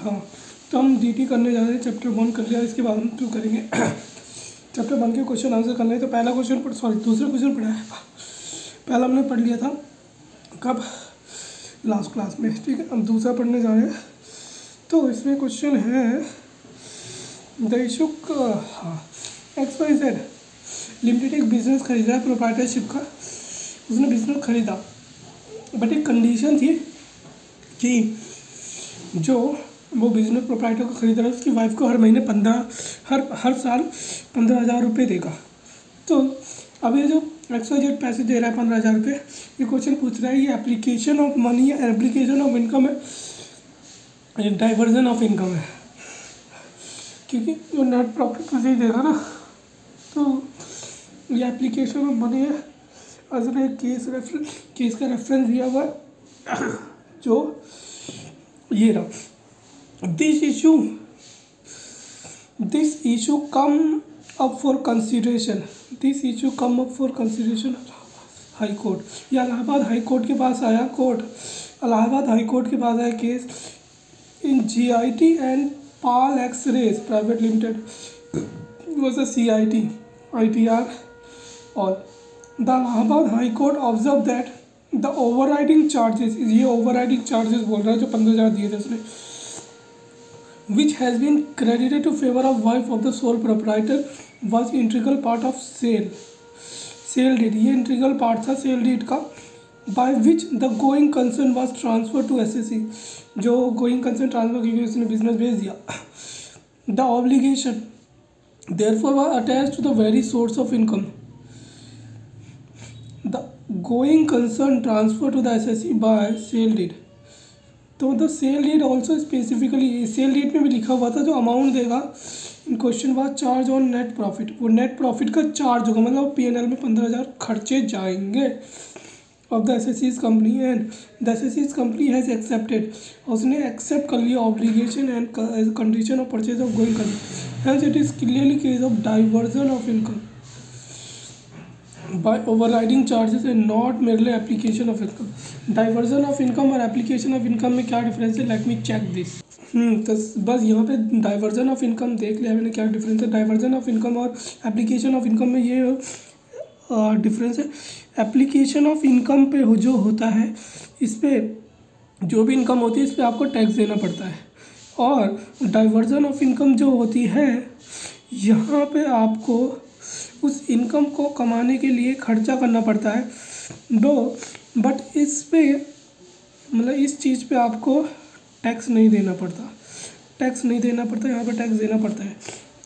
हाँ, तो हम DT करने जा रहे हैं। चैप्टर 1 कर लिया, इसके बाद हम 2 करेंगे। चैप्टर 1 के क्वेश्चन आंसर करना है। तो पहला क्वेश्चन दूसरा क्वेश्चन पढ़ा है, पहला हमने पढ़ लिया था कब, लास्ट क्लास में, ठीक है। हम दूसरा पढ़ने जा रहे हैं। तो इसमें क्वेश्चन है द इशू, हाँ, XYZ लिमिटेड एक बिजनेस खरीदा है प्रोप्राइटरशिप का। उसने बिजनेस खरीदा, बट एक कंडीशन थी कि जो वो बिजनेस प्रोप्राइटर को खरीद रहा है उसकी वाइफ को हर महीने हर साल 15,000 रुपये देगा। तो अब ये जो XYZ पैसे दे रहा है 15,000 रुपये, ये क्वेश्चन पूछ रहा है ये एप्लीकेशन ऑफ मनी है, एप्लीकेशन ऑफ इनकम है, डाइवर्जन ऑफ इनकम है। क्योंकि जो नेट प्रॉफिट मुझे देगा ना, तो ये एप्लीकेशन ऑफ मनी है। असल एक केस का रेफरेंस दिया हुआ है जो ये रहा, this issue come up for consideration high court. या इलाहाबाद हाई कोर्ट के पास आया इलाहाबाद हाई कोर्ट के पास आया case in GIT and Pal X-rays private limited versus CIT ITR और the Allahabad high court observe that the overriding charges, ये overriding charges बोल रहा है जो 15,000 दिए थे उसने, which has been credited to favor of wife of the sole proprietor was integral part of sale deed। ये integral part था sale deed का, by which the going concern was transferred to SSE। जो going concern transfer की गई उसने business भेज दिया। the obligation therefore was attached to the very source of income। the going concern transferred to the SSE by sale deed। तो the sale deed also specifically, sale deed में भी लिखा हुआ था जो अमाउंट देगा in question was charge on net profit. वो net profit का चार्ज होगा, मतलब P&L में 15,000 खर्चे जाएंगे of the SSE's company and the SSE's company has accepted. उसने एक्सेप्ट कर लिया obligation and condition of purchase of going concern. Hence it is clearly case of diversion of income by overriding charges and not merely application of income। Diversion of income और application of income में क्या difference है, late me check this. तो बस यहाँ पे diversion of income देख लिया मैंने क्या डिफरेंस है। डाइवर्जन ऑफ इनकम और एप्लीकेशन ऑफ इनकम में ये डिफरेंस है। एप्लीकेशन ऑफ इनकम पे जो होता है, इस पर जो भी इनकम होती है इस पर आपको टैक्स देना पड़ता है, और डाइवर्जन ऑफ इनकम जो होती है यहाँ पे आपको उस इनकम को कमाने के लिए खर्चा करना पड़ता है बट इस पे मतलब इस चीज़ पे आपको टैक्स नहीं देना पड़ता, यहाँ पे टैक्स देना पड़ता है।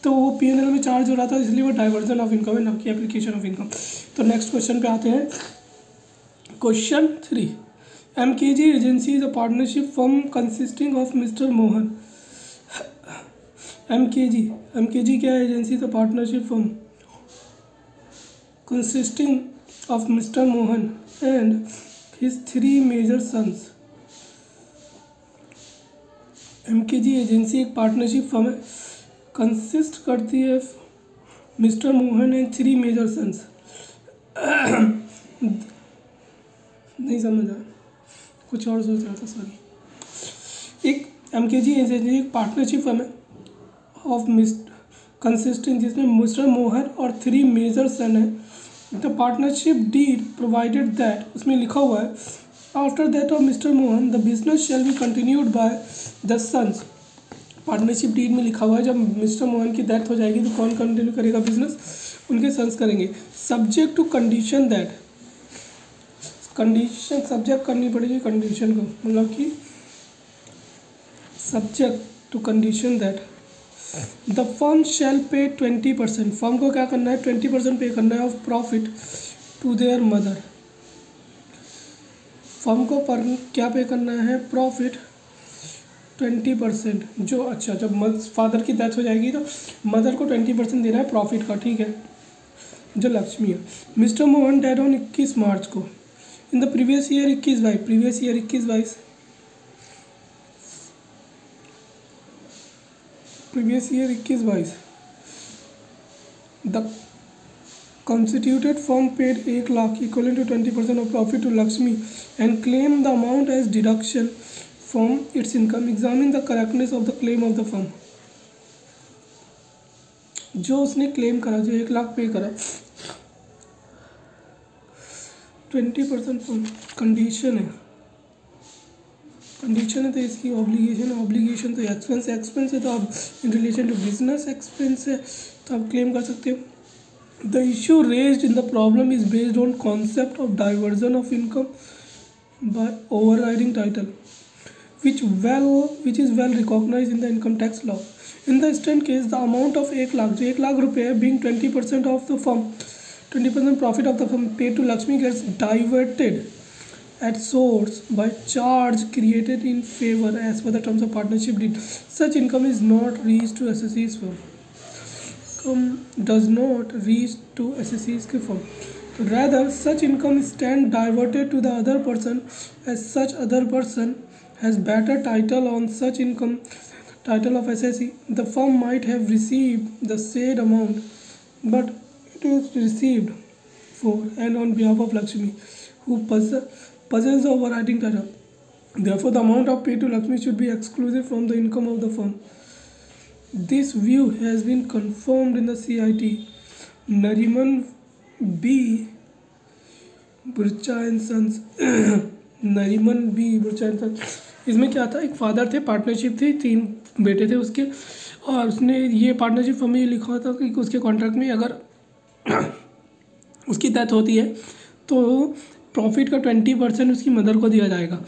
तो वो P&L में चार्ज हो रहा था, इसलिए वो डाइवर्जन ऑफ इनकम है, ना कि एप्लीकेशन ऑफ इनकम। तो नेक्स्ट क्वेश्चन पे आते हैं। Question 3, MKG agency is a partnership firm consisting of mister Mohan. MKG क्या है? Agency is a partnership firm consisting of Mr. Mohan and his 3 major sons। MKG agency एक partnership firm है, consist करती है mister Mohan and 3 major sons. नहीं समझा, कुछ और सोच रहा था, सॉरी। एक MKG एजेंसी एक पार्टनरशिप फर्म है ऑफ कंसिस्टिंग, जिसमें मिस्टर मोहन और 3 मेजर सन है। The partnership deed provided that, उसमें लिखा हुआ है after that of mister Mohan the business shall be continued by the sons. Partnership deed में लिखा हुआ है जब मिस्टर मोहन की डेथ हो जाएगी तो कौन कंटिन्यू करेगा बिजनेस? उनके सन्स करेंगे। Subject to condition that, condition subject करनी पड़ेगी कंडीशन को, मतलब कि subject to condition that the firm shall pay 20%। Firm को क्या करना है? 20% पे करना है of profit to their mother. Firm को क्या पे करना है? प्रॉफिट 20%। जो अच्छा, जब फादर की डेथ हो जाएगी तो मदर को 20% देना है प्रॉफिट का, ठीक है, जो लक्ष्मी है। मिस्टर मोहन डेड ऑन 21 मार्च को। In the previous year 21/22 the constituted firm paid 1 lakh equivalent to 20% of profit to Lakshmi and claimed the amount as deduction from its income, examine the correctness of the claim of the firm. जो उसने claim करा, जो 1 लाख पे करा, 20% condition है, condition है तो इसकी ऑब्लिगेशन है, ऑब्लिगेशन तो एक्सपेंस है, एक्सपेंस है तो आप in relation to business expense है तो आप क्लेम कर सकते हो. The issue raised in the problem is based on concept of diversion of income by overriding title which is well recognized in the income tax law. In the instant case, the amount of 1 lakh, जो 1 लाख रुपये being 20% of the firm, 20% profit of the firm paid to Lakshmi gets diverted at source by charge created in favor as per the terms of partnership deed. Such income is not reached to assessee's firm. Does not reach to assessee's firm. Rather, such income stand diverted to the other person as such other person has better title on such income, title of assessee. The firm might have received the said amount, but it is received for and on behalf of Lakshmi, who possesses the overriding title. Therefore, the amount of paid to Lakshmi should be exclusive from the income of the firm. This view has been confirmed in the CIT. Nariman B. Burcha and Sons. Nariman B बुरचान. इसमें क्या था, एक father थे, partnership थी, 3 बेटे थे उसके, और उसने ये पार्टनरशिप फर्म में ये लिखा था कि उसके कॉन्ट्रैक्ट में अगर उसकी डेथ होती है तो प्रॉफिट का 20% उसकी मदर को दिया जाएगा.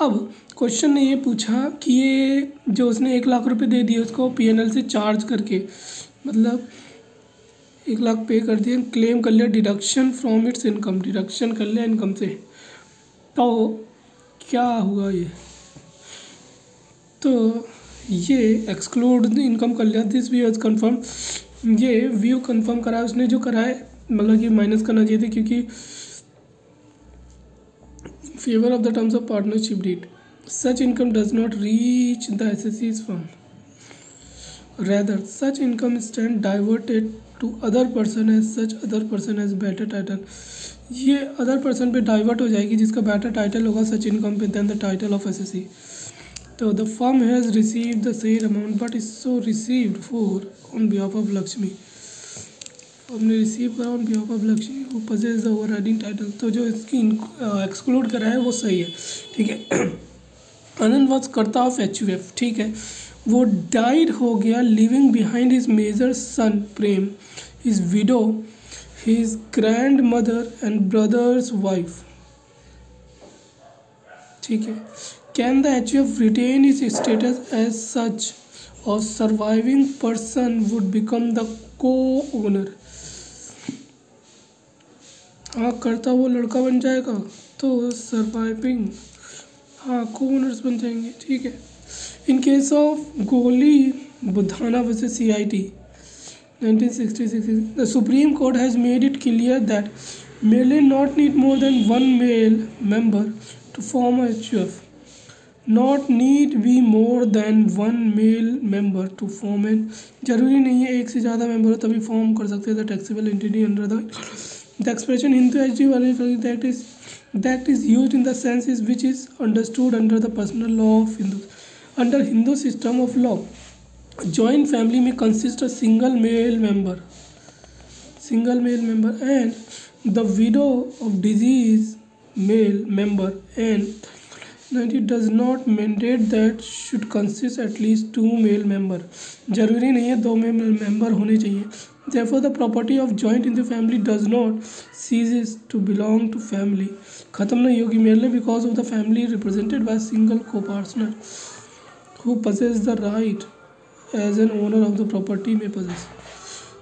अब क्वेश्चन ने ये पूछा कि ये जो उसने 1 लाख रुपए दे दिए उसको PNL से चार्ज करके, मतलब 1 लाख पे कर दिए, क्लेम कर लिया deduction from its income, deduction कर लिया इनकम से, तो क्या हुआ ये, तो ये एक्सक्लूड इनकम कर लिया. दिस व्यू इज कन्फर्म, ये व्यू कन्फर्म करा उसने जो करा है, मतलब कि माइनस करना चाहिए था क्योंकि favour of the terms of partnership deed. Such income does not reach the assessee's firm. Rather, such income stand diverted to other person as such other person has better title. ये other person पे divert हो जाएगी जिसका better title होगा such income पे then the title of assessee. तो the firm has received the same amount but is so received for on behalf of Lakshmi. हमने receive करा on behalf of Lakshmi who possess the overriding title. तो जो इसकी exclude करा है वो सही है, ठीक है. Anand was karta of HUF, ठीक है, वो डाइड हो गया living behind his major son Prem, his widow, his grandmother and brother's wife. ठीक है. Can the HUF retain its status as such or surviving person would become the co-owner? हाँ, करता वो लड़का बन जाएगा तो सर्वाइविंग, हाँ, को-ओनर्स बन जाएंगे, ठीक है. इन केस ऑफ गोली बुधाना versus CIT 1966, the Supreme Court has made it clear that may not need more than one male member to form a HUF. Not need be more than one male member to form an. जरूरी नहीं है एक से ज़्यादा member हो तभी form कर सकते हैं the taxable entity under the expression Hindu HUF that is used in the sense is which is understood under the personal law of Hindu. Under Hindu system of law, joint family may consist a single male member and the widow of deceased male member, and it does not mandate that should consist at least 2 male member. जरूरी नहीं है 2 male member होने चाहिए. Therefore, the property of joint in the family does not ceases to belong to family. खत्म नहीं होगी merely because of the family represented by a single co-partner who possess the right as an owner of the property may possess.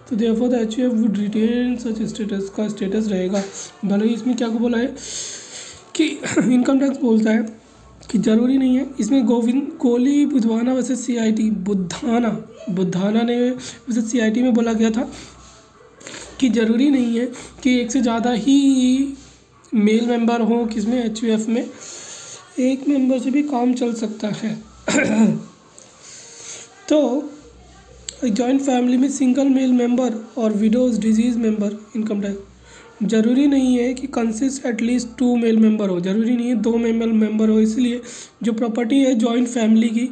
तो therefore the HUF would retain such status. का status रहेगा. भले ही इसमें क्या को बोला है कि इनकम टैक्स बोलता है कि ज़रूरी नहीं है. इसमें गोली बुधवाना वैसे CIT बुधाना ने वैसे CIT में बोला गया था कि ज़रूरी नहीं है कि एक से ज़्यादा ही मेल मेंबर हो किसमें HUF में, एक मेंबर से भी काम चल सकता है. तो जॉइंट फैमिली में सिंगल मेल मेंबर और widows disease member income tax ज़रूरी नहीं है कि कंसिस्ट एटलीस्ट 2 मेल मेंबर हो, ज़रूरी नहीं है 2 मेल मेंबर हो। इसलिए जो प्रॉपर्टी है जॉइंट फैमिली की,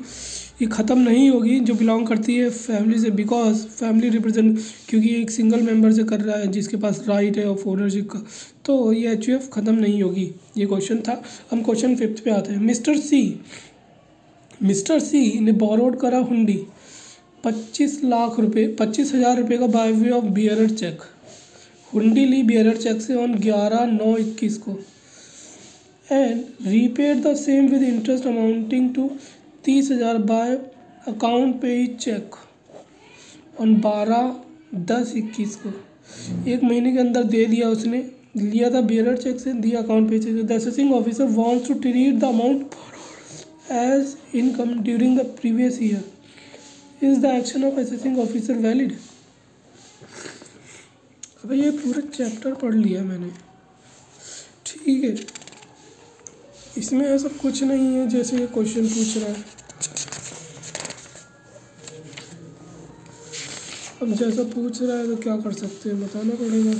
ये ख़त्म नहीं होगी जो बिलोंग करती है फैमिली से, बिकॉज फैमिली रिप्रेजेंट, क्योंकि एक सिंगल मेंबर से कर रहा है जिसके पास राइट है ऑफ ओनरशिप का, तो ये HUF ख़त्म नहीं होगी। ये क्वेश्चन था। हम क्वेश्चन 5 पे आते हैं। मिस्टर सी ने बोरोड करा हुंडी 25,00,000 रुपये का by way of bearer cheque. Hundi ली बियरर चेक से ऑन 11/9/21 को and repaid the same with interest amounting to 30,000 by account पे चेक ऑन 12/10/21 को। एक महीने के अंदर दे दिया, उसने लिया था बियरर चेक से, दिया अकाउंट पे cheque. The assessing officer wants to treat the amount as income during the previous year. Is the action of assessing officer valid? अब ये पूरा चैप्टर पढ़ लिया मैंने, ठीक है। इसमें ऐसा कुछ नहीं है जैसे ये क्वेश्चन पूछ रहा है। अब जैसा पूछ रहा है तो क्या कर सकते हैं, बताना पड़ेगा।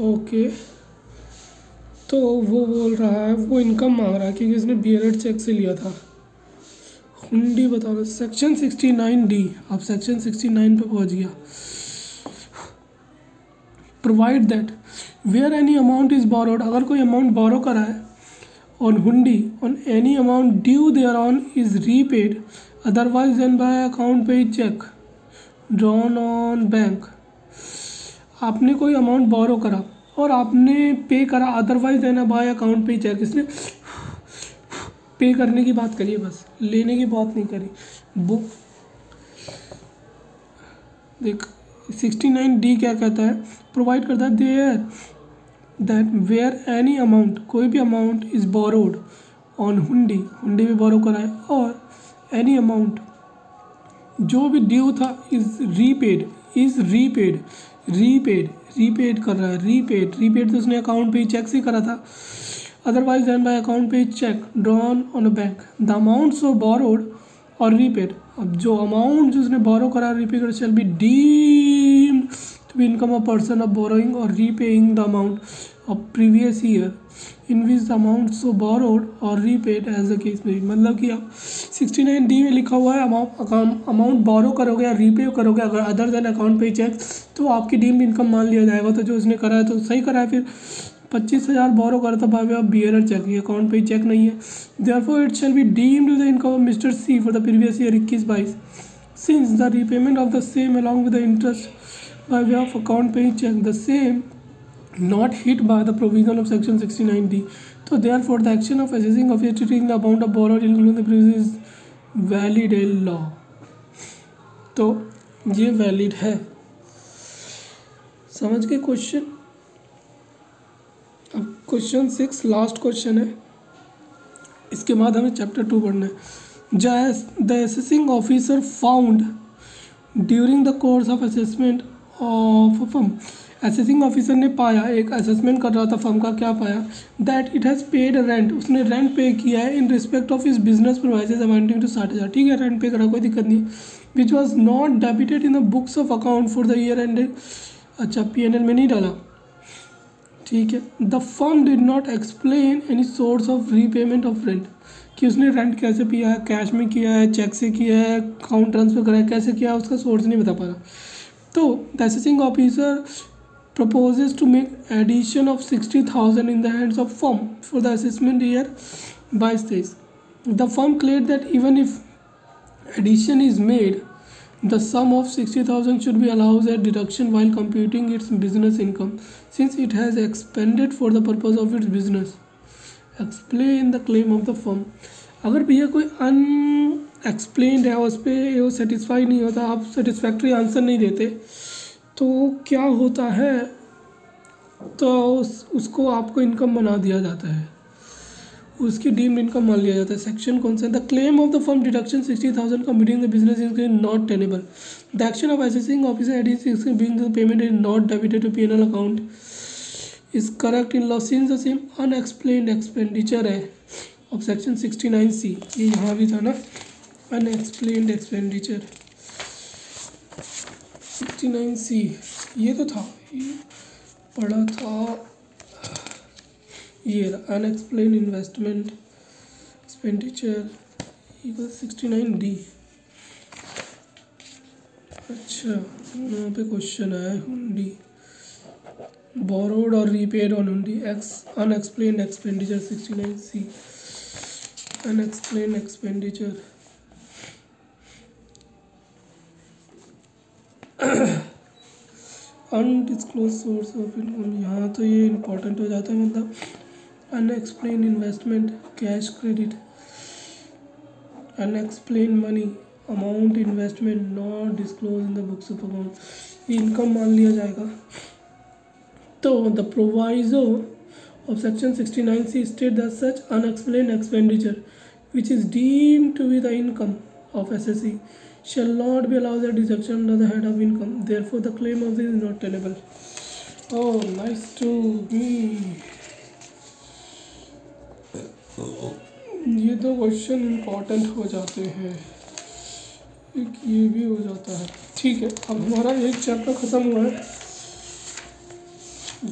ओके, तो वो बोल रहा है, वो इनकम मांग रहा है क्योंकि उसने बियरर चेक से लिया था। हुंडी बताओ। सेक्शन 69D, आप सेक्शन 69 पे पहुंच गया। Provide that where any amount is borrowed, अगर कोई अमाउंट बोरो करा है on hundi on any amount due thereon is repaid otherwise then by account पे चेक ड्रॉन ऑन बैंक। आपने कोई अमाउंट बोरो करा और आपने पे करा अदरवाइज देना बाय अकाउंट पे चेक। इसने पे करने की बात करी है, बस लेने की बात नहीं करी। बुक देख 69D क्या कहता है, प्रोवाइड करता है there that where any amount, कोई भी अमाउंट इज बोरोड ऑन हुंडी, हुंडी में बोरो करा है, और एनी अमाउंट जो भी ड्यू था इज रीपेड कर रहा है। रीपेड तो उसने अकाउंट पे चेक से करा था, अदरवाइज देन बाय अकाउंट पे cheque drawn on a bank. The amount so borrowed और रीपेड, अब जो अमाउंट जो उसने बोरो करा रीपे कर shall be deemed to be income of person of borrowing or repaying the amount of previous year in which the amount so borrowed और repaid as the case में। मतलब कि आप 69D में लिखा हुआ है अमाउंट बोरो करोगे या रीपे करोगे अगर अदर देन अकाउंट पे चेक, तो आपकी डीम्ड इनकम मान लिया जाएगा। तो जो उसने करा है तो सही करा है। फिर 25,000 बोरो करा था by way of bearer cheque, ये अकाउंट पे चेक नहीं है। Therefore it shall be deemed the income of Mr C for the previous year 21-22 since the repayment of the same along with the interest by way of account पे cheque the same not hit by the provision of section 69D. So therefore the action of assessing of treating the amount of borrowed including the previous is valid in law. तो ये valid है। समझ गए question? अब question 6 last question है, इसके बाद हमें चैप्टर 2 पढ़ना है। The assessing officer found during the course of assessment of a firm, assessing officer ने पाया, एक असेसमेंट कर रहा था फर्म का, क्या पाया, that it has paid rent, उसने रेंट पे किया है इन रिस्पेक्ट ऑफ इस बिजनेस प्रोवाइजेज अमाउंटिंग टू 60,000, ठीक है, रेंट पे करा, कोई दिक्कत नहीं, which was not debited in the books of account for the year ended. अच्छा, P&L में नहीं डाला, ठीक है। The firm did not explain any source of repayment of rent, कि उसने रेंट कैसे किया है, कैश में किया है, चेक से किया है, अकाउंट ट्रांसफर करा है, कैसे किया है, उसका सोर्स नहीं बता पा रहा। तो the assessing officer proposes to make addition of 60,000 in the hands of firm for the assessment year 22-23. The firm claimed that even if addition is made, the sum of 60,000 should be allowed as deduction while computing its business income, since it has expended for the purpose of its business. Explain the claim of the firm. अगर भैया कोई unexplained है, उस पर वो satisfy नहीं होता, आप सेटिस्फैक्ट्री आंसर नहीं देते, तो क्या होता है, तो उसको आपको इनकम बना दिया जाता है, उसकी डीम्ड इनकम मान लिया जाता है। सेक्शन कौन सा? The claim of the firm deduction 60,000 computing the business is not tenable. The action of assessing officer adding being the payment is not debited to P&L account is correct in law since the same unexplained expenditure है of section 69C। ये यहाँ भी था ना, unexplained expenditure 69C, ये तो था, ये पढ़ा था, ये unexplained investment expenditure equal 69D। अच्छा, यहाँ पे क्वेश्चन आया हुंडी, बोरोड और repaid on hundi x unexplained expenditure 69C, unexplained expenditure undisclosed source of income. यहाँ तो ये इम्पोर्टेंट हो जाता है, मतलब unexplained investment cash credit, unexplained money amount investment not disclosed in the books of account, ये इनकम मान लिया जाएगा। तो the proviso of section 69C state that such unexplained expenditure which is deemed to be the income of assessee shall not be allowed a deduction under the head of income. Therefore, the claim of this is not tenable. Oh, nice to me. ये दो question important हो जाते हैं, एक ये भी हो जाता है। ठीक है, अब हमारा एक चैप्टर ख़त्म हुआ है।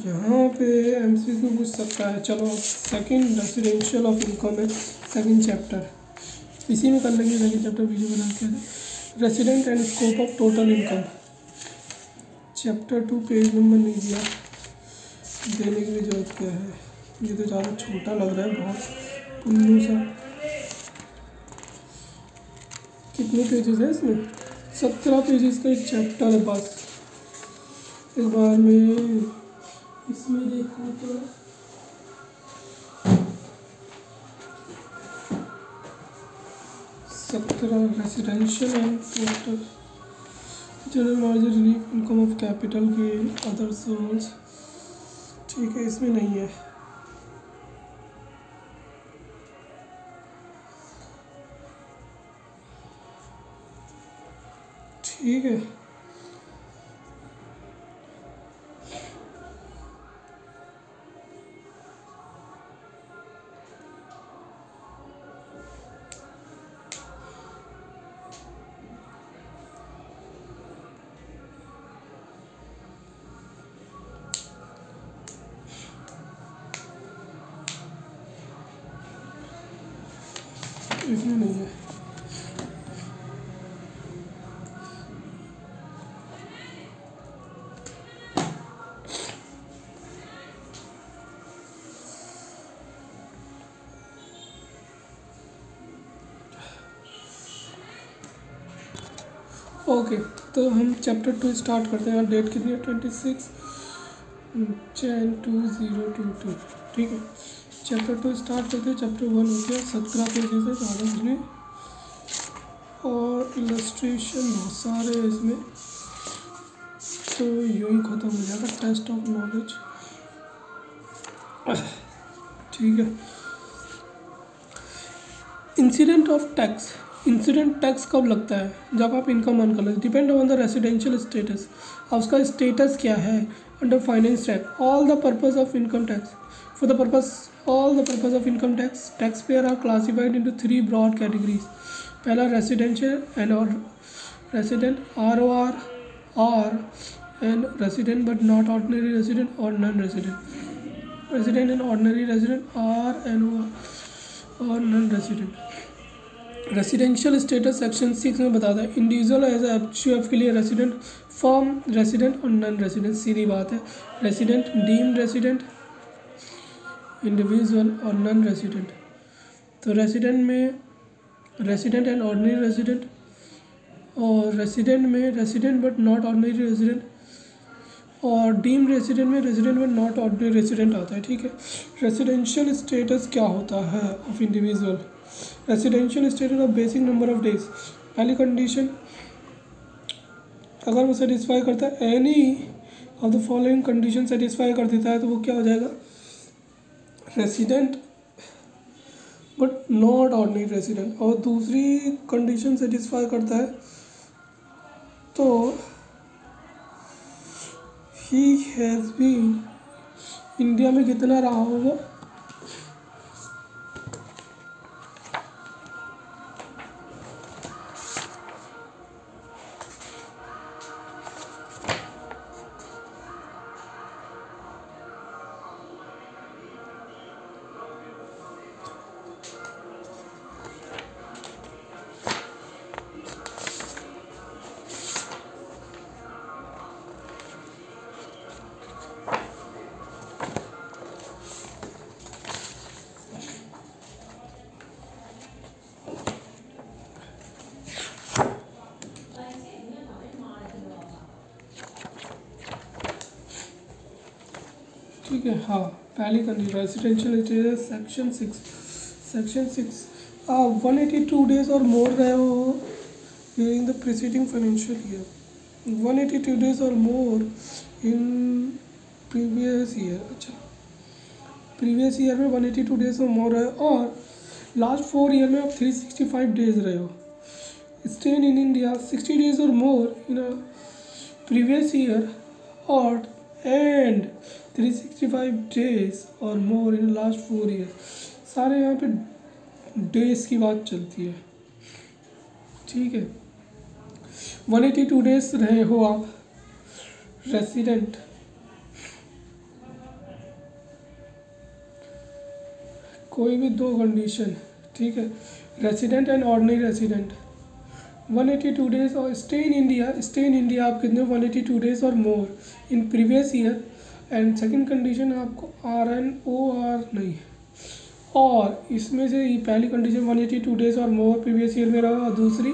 यहाँ पे MCQ पूछ सकता है। चलो, सेकंड रेसिडेंशियल ऑफ इनकम है सेकंड चैप्टर, इसी में कर लेंगे। सेकंड चैप्टर वीडियो बना के resident and scope of total income, chapter 2 page number नहीं दिया, देने की भी जरूरत क्या है, ये तो ज़्यादा छोटा लग रहा है, बहुत पुन्नू सा। कितने पेजेस है इसमें? 17 पेजेस का एक चैप्टर है बस। एक बार में इसमें देखो तो residential and total general knowledge relief income of capital gain other source, ठीक है, इसमें नहीं है। ठीक है, इसमें नहीं है। ओके, तो हम चैप्टर 2 स्टार्ट करते हैं। डेट कितनी है? 26 Jan 2022। ठीक है, चैप्टर 2 स्टार्ट करते हैं। चैप्टर 1 हो गया, 17 पेजेस है, ज़्यादा कुछ नहीं, और इलस्ट्रेशन बहुत सारे हैं इसमें, तो यूँ ही ख़त्म हो जाएगा टेस्ट ऑफ नॉलेज। ठीक है, incident of tax. Incident tax कब लगता है? जब आप इनकम अर्न कर लेते। Depend on the residential status, और उसका स्टेटस क्या है under finance tax. All the purpose of income tax, for the purpose all the purpose of income tax, tax payer are classified into 3 broad categories. पहला residential and और resident, ROR और and resident but not ordinary resident और non resident. Resident and ordinary resident, RNOR और non resident. Residential status section 6 में बताता है। Individual as HUF के लिए रेसिडेंट, फर्म रेसिडेंट और नॉन रेसिडेंट, सीधी बात है। रेसिडेंट, डीम्ड रेसिडेंट, इंडिविजुअल और नॉन रेसिडेंट। तो रेसिडेंट में रेसिडेंट एंड ऑर्डिनरी रेसिडेंट, और रेसिडेंट में resident but not ordinary resident, और डीम्ड रेसिडेंट में resident but not ordinary resident आता है। ठीक है, रेसिडेंशियल स्टेटस क्या होता है of individual? Residential status of basic number of days. पहली कंडीशन, अगर वो सेटिस्फाई करता है, any of the following condition satisfy कर देता है, तो वो क्या हो जाएगा? Resident but not ordinary resident. और दूसरी कंडीशन सेटिस्फाई करता है तो ही हैज़ बीन इंडिया में कितना रहा होगा? ठीक है, हाँ, पहली condition residential status section six 182 days or मोर रहे हो during the preceding financial year, 182 days or more in previous year. अच्छा, प्रीवियस ईयर में 182 डेज और मोर है और लास्ट 4 ईयर में आप 365 डेज रहे हो। Stay in India 60 days or more in a previous year और and 365 days or more in last 4 years. सारे यहाँ पे डेज की बात चलती है। ठीक है, 182 डेज रहे हो आप रेसिडेंट, कोई भी 2 कंडीशन, ठीक है, resident and ordinary resident. 182 days or stay in India आप कितने 182 days or more in previous year and second condition है आपको RNOR नहीं, और इसमें से पहली condition 182 days or more previous year में रहा और दूसरी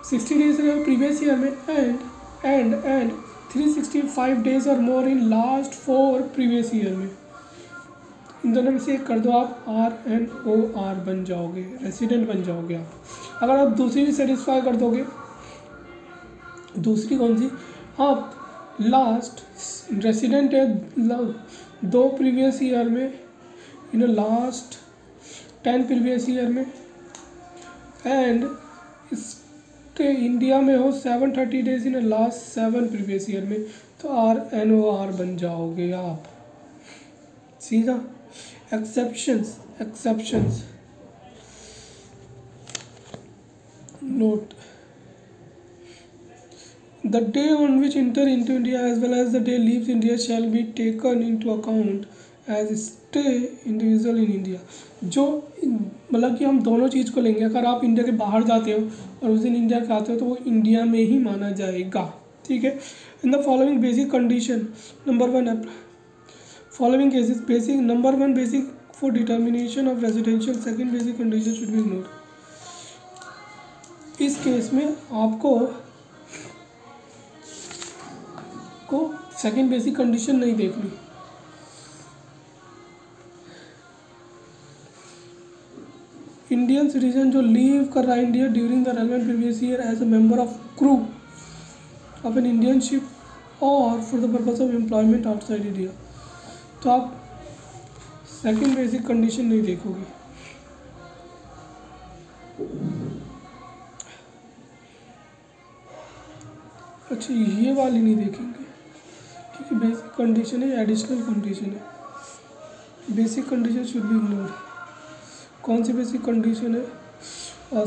60 डेज रहे प्रीवियस ईयर में and 365 days or more in last 4 previous year में। इन दोनों में से एक कर दो, आप RNOR बन जाओगे, रेसिडेंट बन जाओगे आप। अगर आप दूसरी भी सेटिस्फाई कर दोगे, दूसरी कौन सी, आप लास्ट रेसिडेंट है 2 प्रीवियस ईयर में इन लास्ट 10 प्रीवियस ईयर में एंड स्टे इंडिया में हो 730 days in last 7 previous year में, तो RNOR बन जाओगे आप। सीधा exceptions note, the day on which enter into India as well as the day leaves India shall be taken into account as stay individual in India। जो मतलब कि हम दोनों चीज़ को लेंगे, अगर आप इंडिया के बाहर जाते हो और उस दिन इंडिया के आते हो तो वो इंडिया में ही माना जाएगा। ठीक है, in the following basic condition number 1 following cases basic number 1 basic for determination of residential second basic condition should be ignored. इस केस में आपको सेकंड बेसिक कंडीशन नहीं देखनी। इंडियन सिटीजन जो लीव कर रहा है India during the relevant previous year as a member of crew of an Indian ship or for the purpose of employment outside India, तो आप सेकंड बेसिक कंडीशन नहीं देखोगे। अच्छा, ये वाली नहीं देखेंगे क्योंकि बेसिक कंडीशन है, एडिशनल कंडीशन है। Basic condition should be ignored. कौन सी बेसिक कंडीशन है?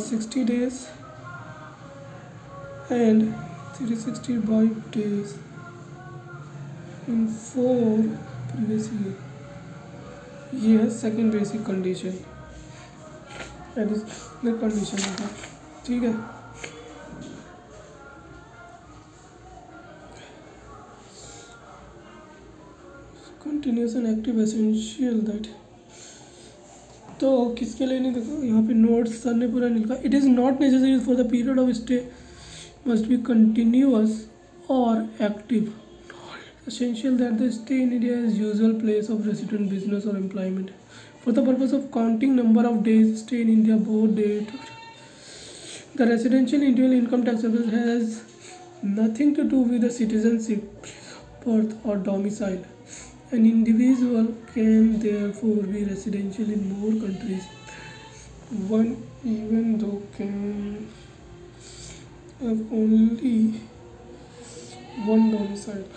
60 days and 365 days in 4 previous year, ये है second basic condition, additional condition है। ठीक है, continuous and active essential that, तो किसके लिए नहीं देखो यहाँ पे नोट्स सर ने पूरा नहीं लिखा। It is not necessary for the period of stay must be continuous और active, essential that the stay in India is usual place of resident business or employment for the purpose of counting number of days stay in India both date. The residential individual income tax has nothing to do with the citizenship, birth or domicile. An individual can therefore be residential in more countries one even though can have only one domicile.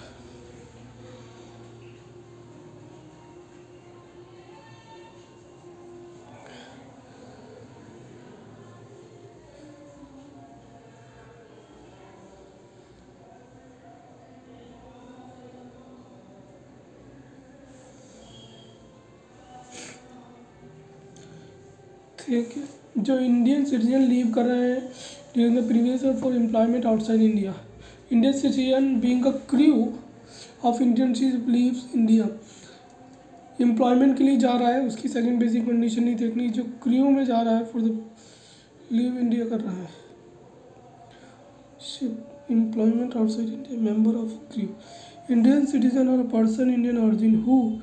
ठीक है। जो Indian citizen leave कर रहे हैं during the previous year for employment outside India, Indian citizen being a crew of Indian ship leaves India, employment के लिए जा रहा है, उसकी सेकंड बेसिक कंडीशन नहीं देखनी, जो क्रू में जा रहा है फॉर द लीव इंडिया कर रहा है, ship employment outside India, member of crew, Indian citizen or person Indian origin who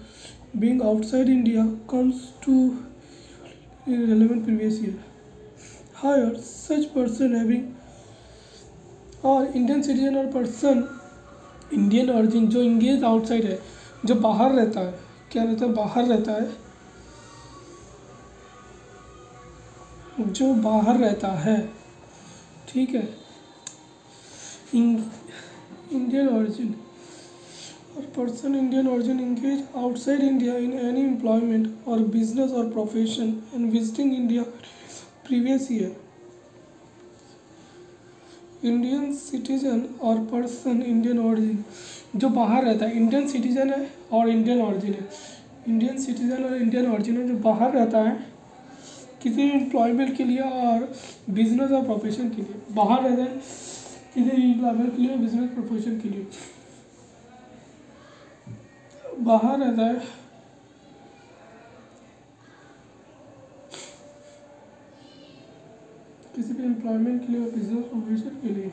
being outside India comes to relevant previous year, however such person having or Indian citizen or person Indian origin जो engage outside है, जो बाहर रहता है, क्या रहता है, बाहर रहता है, जो बाहर रहता है, ठीक है, इंडियन ऑरिजिन और person Indian origin engage outside India in any employment और बिजनेस और profession and visiting India previous year, Indian citizen or person Indian origin जो बाहर रहता है, इंडियन सिटीजन है और इंडियन ऑरिजिन है, इंडियन सिटीजन और इंडियन ऑरिजिन है जो बाहर रहता है किसी एम्प्लॉयमेंट के लिए और बिजनेस और प्रोफेशन के लिए, बाहर रहता है किसी एम्प्लॉयमेंट के लिए, बिजनेस प्रोफेशन के लिए, बाहर रहता है किसी भी एम्प्लॉयमेंट के लिए और बिजनेस प्रोफेशन के लिए,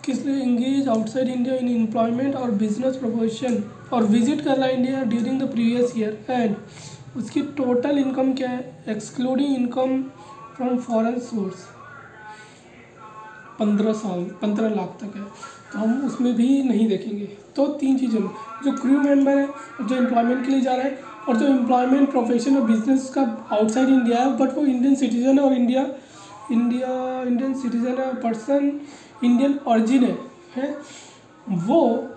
किस लिए engage outside India in employment और बिजनेस प्रोफेशन और विजिट कर रहा है India during the previous year and उसकी टोटल इनकम क्या है excluding income from foreign source 15 lakh तक है, तो हम उसमें भी नहीं देखेंगे। तो तीन चीज़ें, जो क्रू मेंबर है, जो एम्प्लॉयमेंट के लिए जा रहा है, और जो एम्प्लॉयमेंट प्रोफेशन और बिजनेस का आउटसाइड इंडिया है बट वो इंडियन सिटीजन है और इंडियन सिटीजन है, पर्सन इंडियन ऑरिजिन है वो,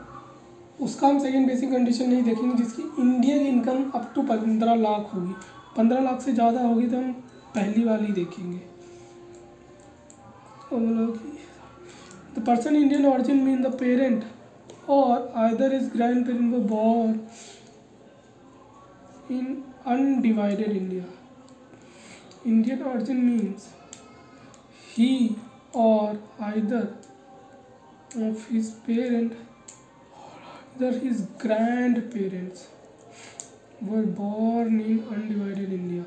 उसका हम सेकेंड बेसिक कंडीशन नहीं देखेंगे, जिसकी इंडिया की इनकम अप टू 15 लाख होगी, 15 लाख से ज़्यादा होगी तो हम पहली वाली देखेंगे। The person Indian origin mean the parent or either is grand parent were born in undivided India, Indian origin means he or either of his parent or either his grandparents were born in undivided India.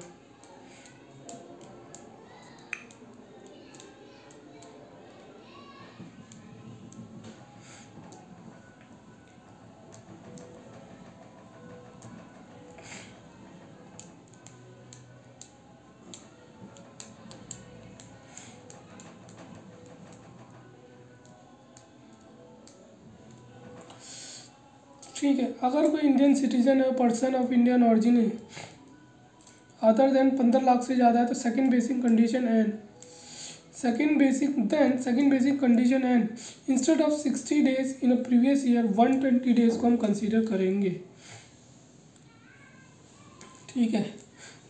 ठीक है, अगर कोई Indian citizen है, person of Indian origin है, other than 15 lakh से ज़्यादा है, तो second basic condition and instead of 60 days in a previous year 120 days को हम कंसीडर करेंगे। ठीक है,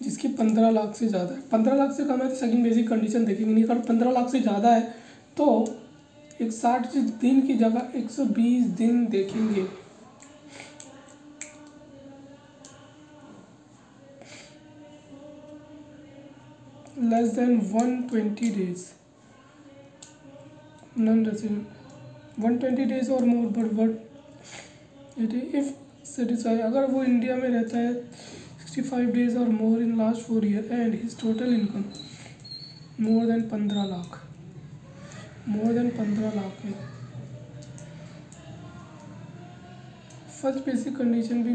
जिसकी 15 लाख से ज़्यादा है, 15 लाख से कम है तो सेकंड बेसिक कंडीशन देखेंगे नहीं, अगर 15 लाख से ज़्यादा है तो 60 दिन की जगह 120 दिन देखेंगे। Less than 120 days non resident, 120 days or more but it if satisfy, अगर वो इंडिया में रहता है 65 days or more in last 4 year and his total income more than 15 lakh है। फर्स्ट बेसिक कंडीशन भी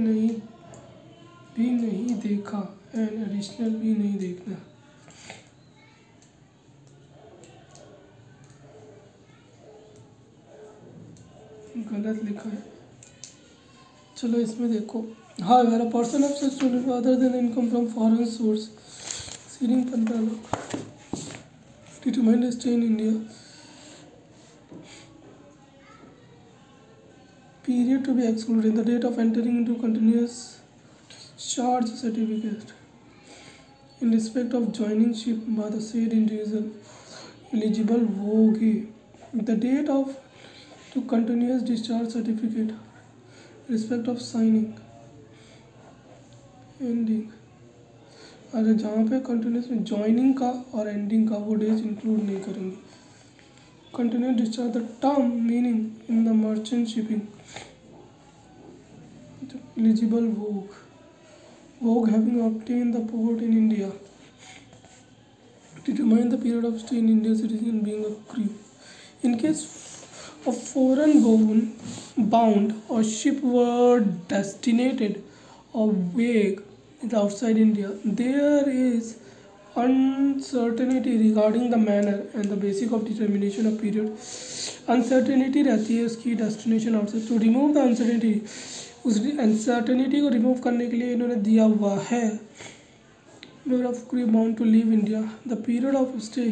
नहीं देखा एंड एडिशनल भी नहीं देखना। गलत लिखा है, चलो इसमें देखो। हाँ, मेरा person of such student other than income from foreign source ceiling 15 lakh determined stay in India period to be excluded, the date of entering into continuous discharge certificate in respect of joining ship by the said individual eligible होगी, the date of to continuous discharge certificate respect of signing ending। अगर जहाँ पे continuous में joining का और ending का वो days include नहीं करेंगे। Continuous discharge the term meaning in the merchant shipping eligible Vogue having obtain the port in India determine the period of stay in India citizen being a crew. In case of foreign bound or ship were destinated or wayed outside India, there is uncertainty regarding the manner and the basic of determination of period. Uncertainty रहती है उसकी destination outside. To remove the uncertainty, उस uncertainty को remove करने के लिए इन्होंने दिया हुआ है of crew bound to leave India, the period of stay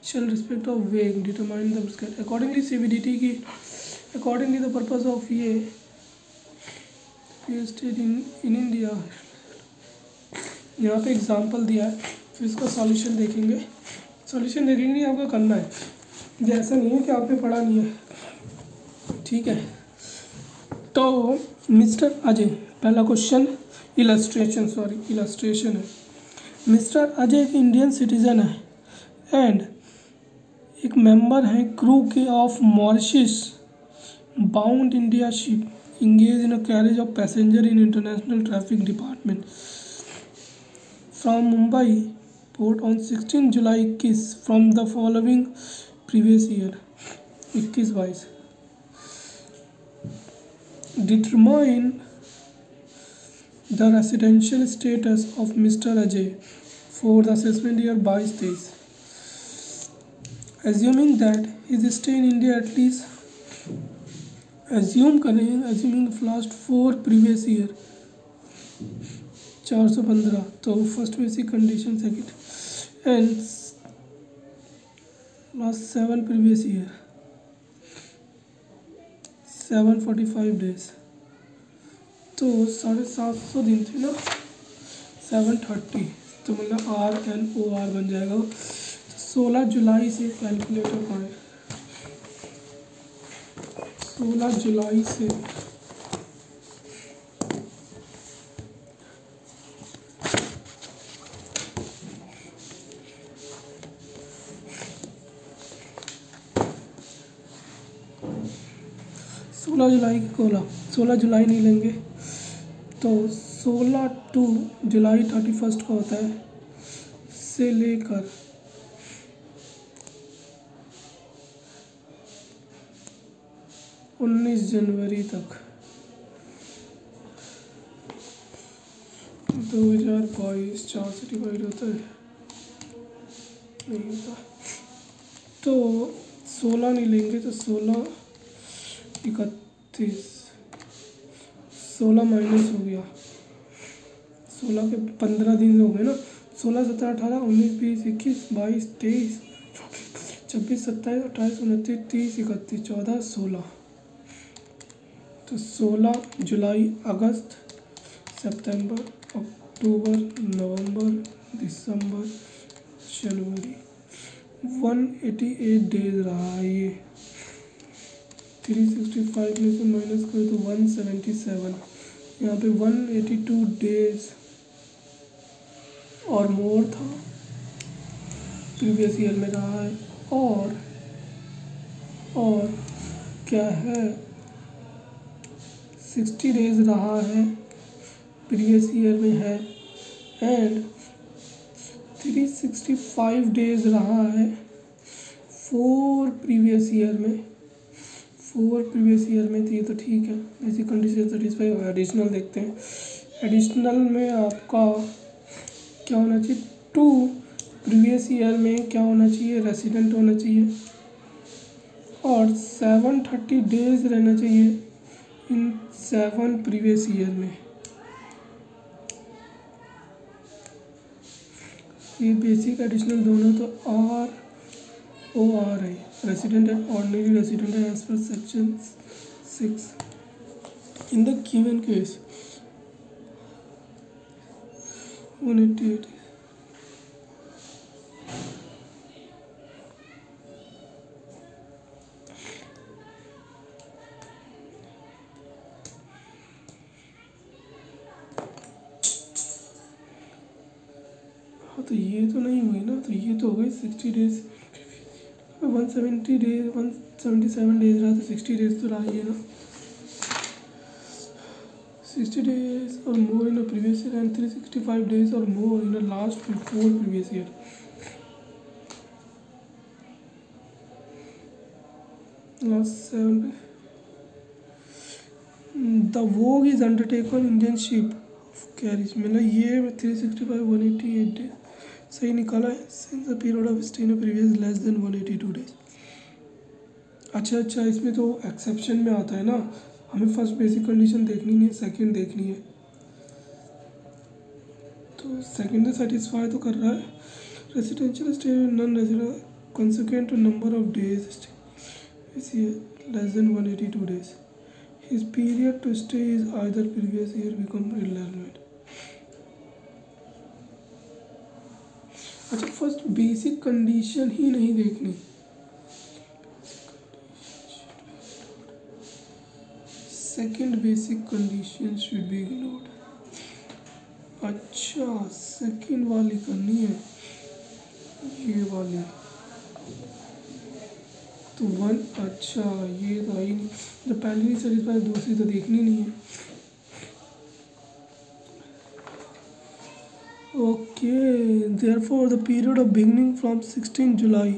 shall respect of wake determine the prescribed accordingly CBDT की accordingly the purpose of ये stayed in India। यहाँ पे एग्जांपल दिया है, फिर इसका सॉल्यूशन देखेंगे। सॉल्यूशन देखेंगे आपको करना है, ये ऐसा नहीं है कि आपने पढ़ा नहीं है, ठीक है। तो मिस्टर अजय, पहला क्वेश्चन इलस्ट्रेशन है। मिस्टर अजय एक इंडियन सिटीज़न है एंड एक मेंबर है क्रू के of Mauritius bound India ship engage in a carriage of passenger in international traffic department from Mumbai port on 16 July 21 from the following previous year 21-22। Determine the residential status of Mr. Ajay for the assessment year 22-23, assuming that his stay in India at least assuming the last 4 previous year 415, तो first basic condition second and last 7 previous year 745 days, तो 750 दिन थे ना, 730, तो मतलब RNOR बन जाएगा। तो 16 जुलाई से कैलकुलेटर पढ़े, 16 जुलाई से जुलाई की कोला 16 जुलाई नहीं लेंगे तो 16 टू जुलाई 31 का होता है से लेकर उन्नीस जनवरी तक 2022 4 से डिवाइड होता है नहीं होता, तो 16 नहीं लेंगे तो 16 31 16 माइनस हो गया, 16 के 15 दिन हो गए ना, 16 17 18 19 20 21 22 23 26 27 28 29 30 31 14 16, तो 16 जुलाई अगस्त सितंबर अक्टूबर नवंबर दिसंबर जनवरी 188 डेज रहा है ये। 365 में से माइनस करो तो 177, यहाँ पे 182 डेज और मोर था प्रीवियस ईयर में रहा है, और क्या है 60 डेज रहा है प्रीवियस ईयर में है, एंड 365 डेज रहा है 4 प्रीवियस ईयर में, 4 प्रीवियस ईयर में थी, तो ठीक है ऐसी कंडीशन सेटिस्फाई हो। एडिशनल देखते हैं, एडिशनल में आपका क्या होना चाहिए, 2 प्रीवियस ईयर में क्या होना चाहिए, रेसिडेंट होना चाहिए, और 730 डेज रहना चाहिए इन 7 प्रीवियस ईयर में। ये बेसिक एडिशनल दोनों तो ROR है, रेसिडेंट एंड ऑर्डिनरी रेसिडेंट है as per section 6। In the given case 188 हाँ, तो ये तो नहीं हुई ना, तो ये तो हो गई 60 डेज। 170 डेज 177 डेज रहा, तो 60 डेज तो रहा ही है ना। 60 days or more in a previous year and 365 days or more in the last 4 previous year. Last 7. The vogue is undertaken Indian ship of carriage. मतलब ये 365 188 days सही निकाला है। Since the period of stay in a previous less than 182 days. अच्छा, इसमें तो exception में आता है ना, हमें फर्स्ट बेसिक कंडीशन देखनी नहीं है, सेकंड देखनी है। तो सेकंड से सेटिस्फाई तो कर रहा है। Residential stay non resident consequent number of days stay इस year less than 182 days. His period to stay is either previous year become irrelevant. अच्छा, फर्स्ट बेसिक कंडीशन ही नहीं देखनी, second basic condition should be ignored. अच्छा, second वाली करनी है, ये वाली तो 1। अच्छा, ये तो आई नहीं, जब पहली नहीं सेटिस्फाई दूसरी तो देखनी नहीं है। Okay, therefore the period of beginning from 16 July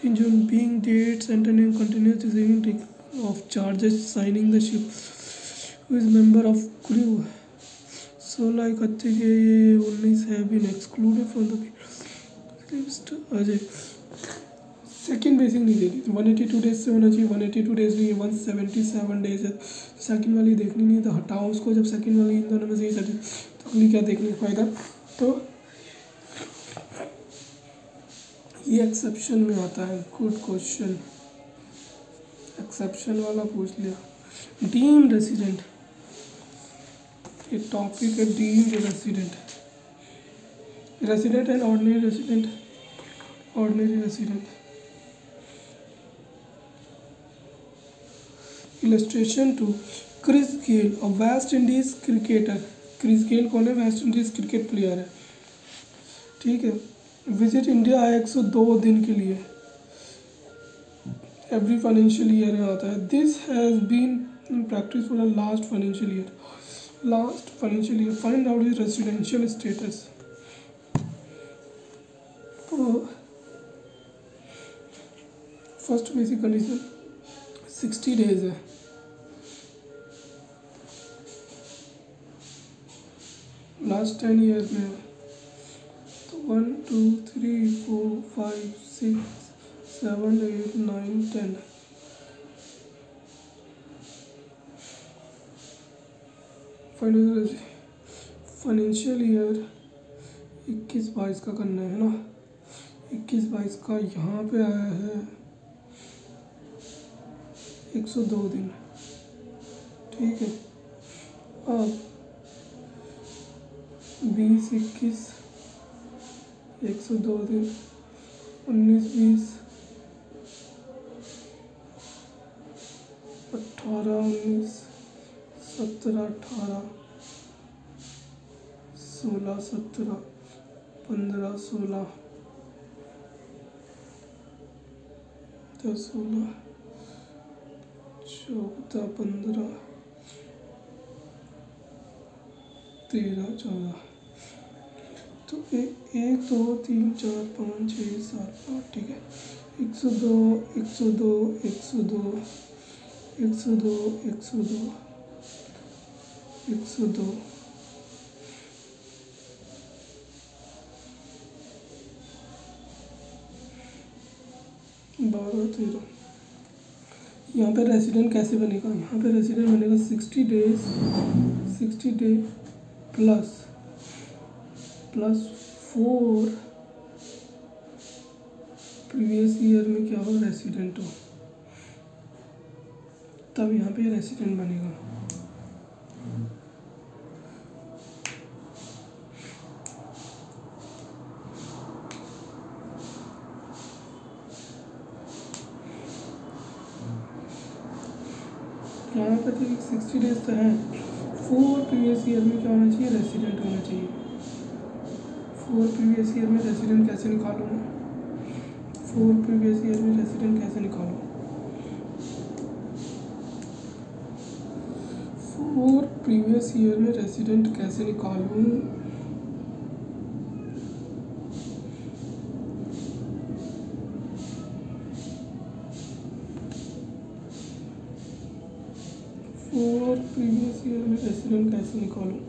18 June being dates entering continuous receiving of charges signing the ship who is member of crew 16 के ये 19 है been excluded from the list। Ajay second basic नहीं देखी, 182 days से होना चाहिए, 182 days नहीं है, 177 डेज है। सेकेंड वाली देखनी नहीं, तो हटाओ उसको। जब सेकेंड वाली इन दोनों में से ही सेटिंग, तो अगली क्या देखने का फायदा। तो ये एक्सेप्शन में आता है। गुड क्वेश्चन, एक्सेप्शन वाला पूछ लिया। डीम्ड रेसिडेंट, ये टॉपिक है deemed resident. Resident and ordinary resident. Ordinary resident illustration two Chris Gayle, a West Indies cricketer. Chris Gayle कौन है? वेस्ट इंडीज क्रिकेट प्लेयर है, ठीक है। विजिट इंडिया आया 102 दिन के लिए, एवरी फाइनेंशियल ईयर में आता है। This has been in practice for the last financial year. Find out his residential status. तो फर्स्ट बेसिक कंडीशन 60 डेज है, लास्ट 10 ईयर में। तो 1 2 3 4 5 6 7 8 9 10। फाइनेंशियल ईयर 21-22 का करना है ना। 21-22 का यहाँ पे आया है 102 दिन, ठीक है। अब 20-21 102 दिन, 19-20 18-19 17-18 16-17 15-16 10-16 14-15 13-14। तो 1 2 3 4 5 6 7 8, ठीक है। 102 102 102 102 102 102 12 13। यहाँ पे रेसिडेंट कैसे बनेगा? यहाँ पे रेसिडेंट बनेगा 60 days 60 debt plus 4 previous year में क्या हो, रेसिडेंट हो, तब यहाँ पे रेसिडेंट बनेगा। यहाँ पर तो 60 डेज तो है। 4 प्रीवियस ईयर में क्या होना चाहिए, रेसिडेंट होना चाहिए। 4 प्रीवियस ईयर में रेसिडेंट कैसे निकालूँ मैं, 4 प्रीवियस ईयर में रेसिडेंट कैसे निकालूँ, 4 प्रीवियस ईयर में रेसिडेंट कैसे निकालूँ। 4 प्रीवियस ईयर में रेसिडेंट कैसे निकालूँ।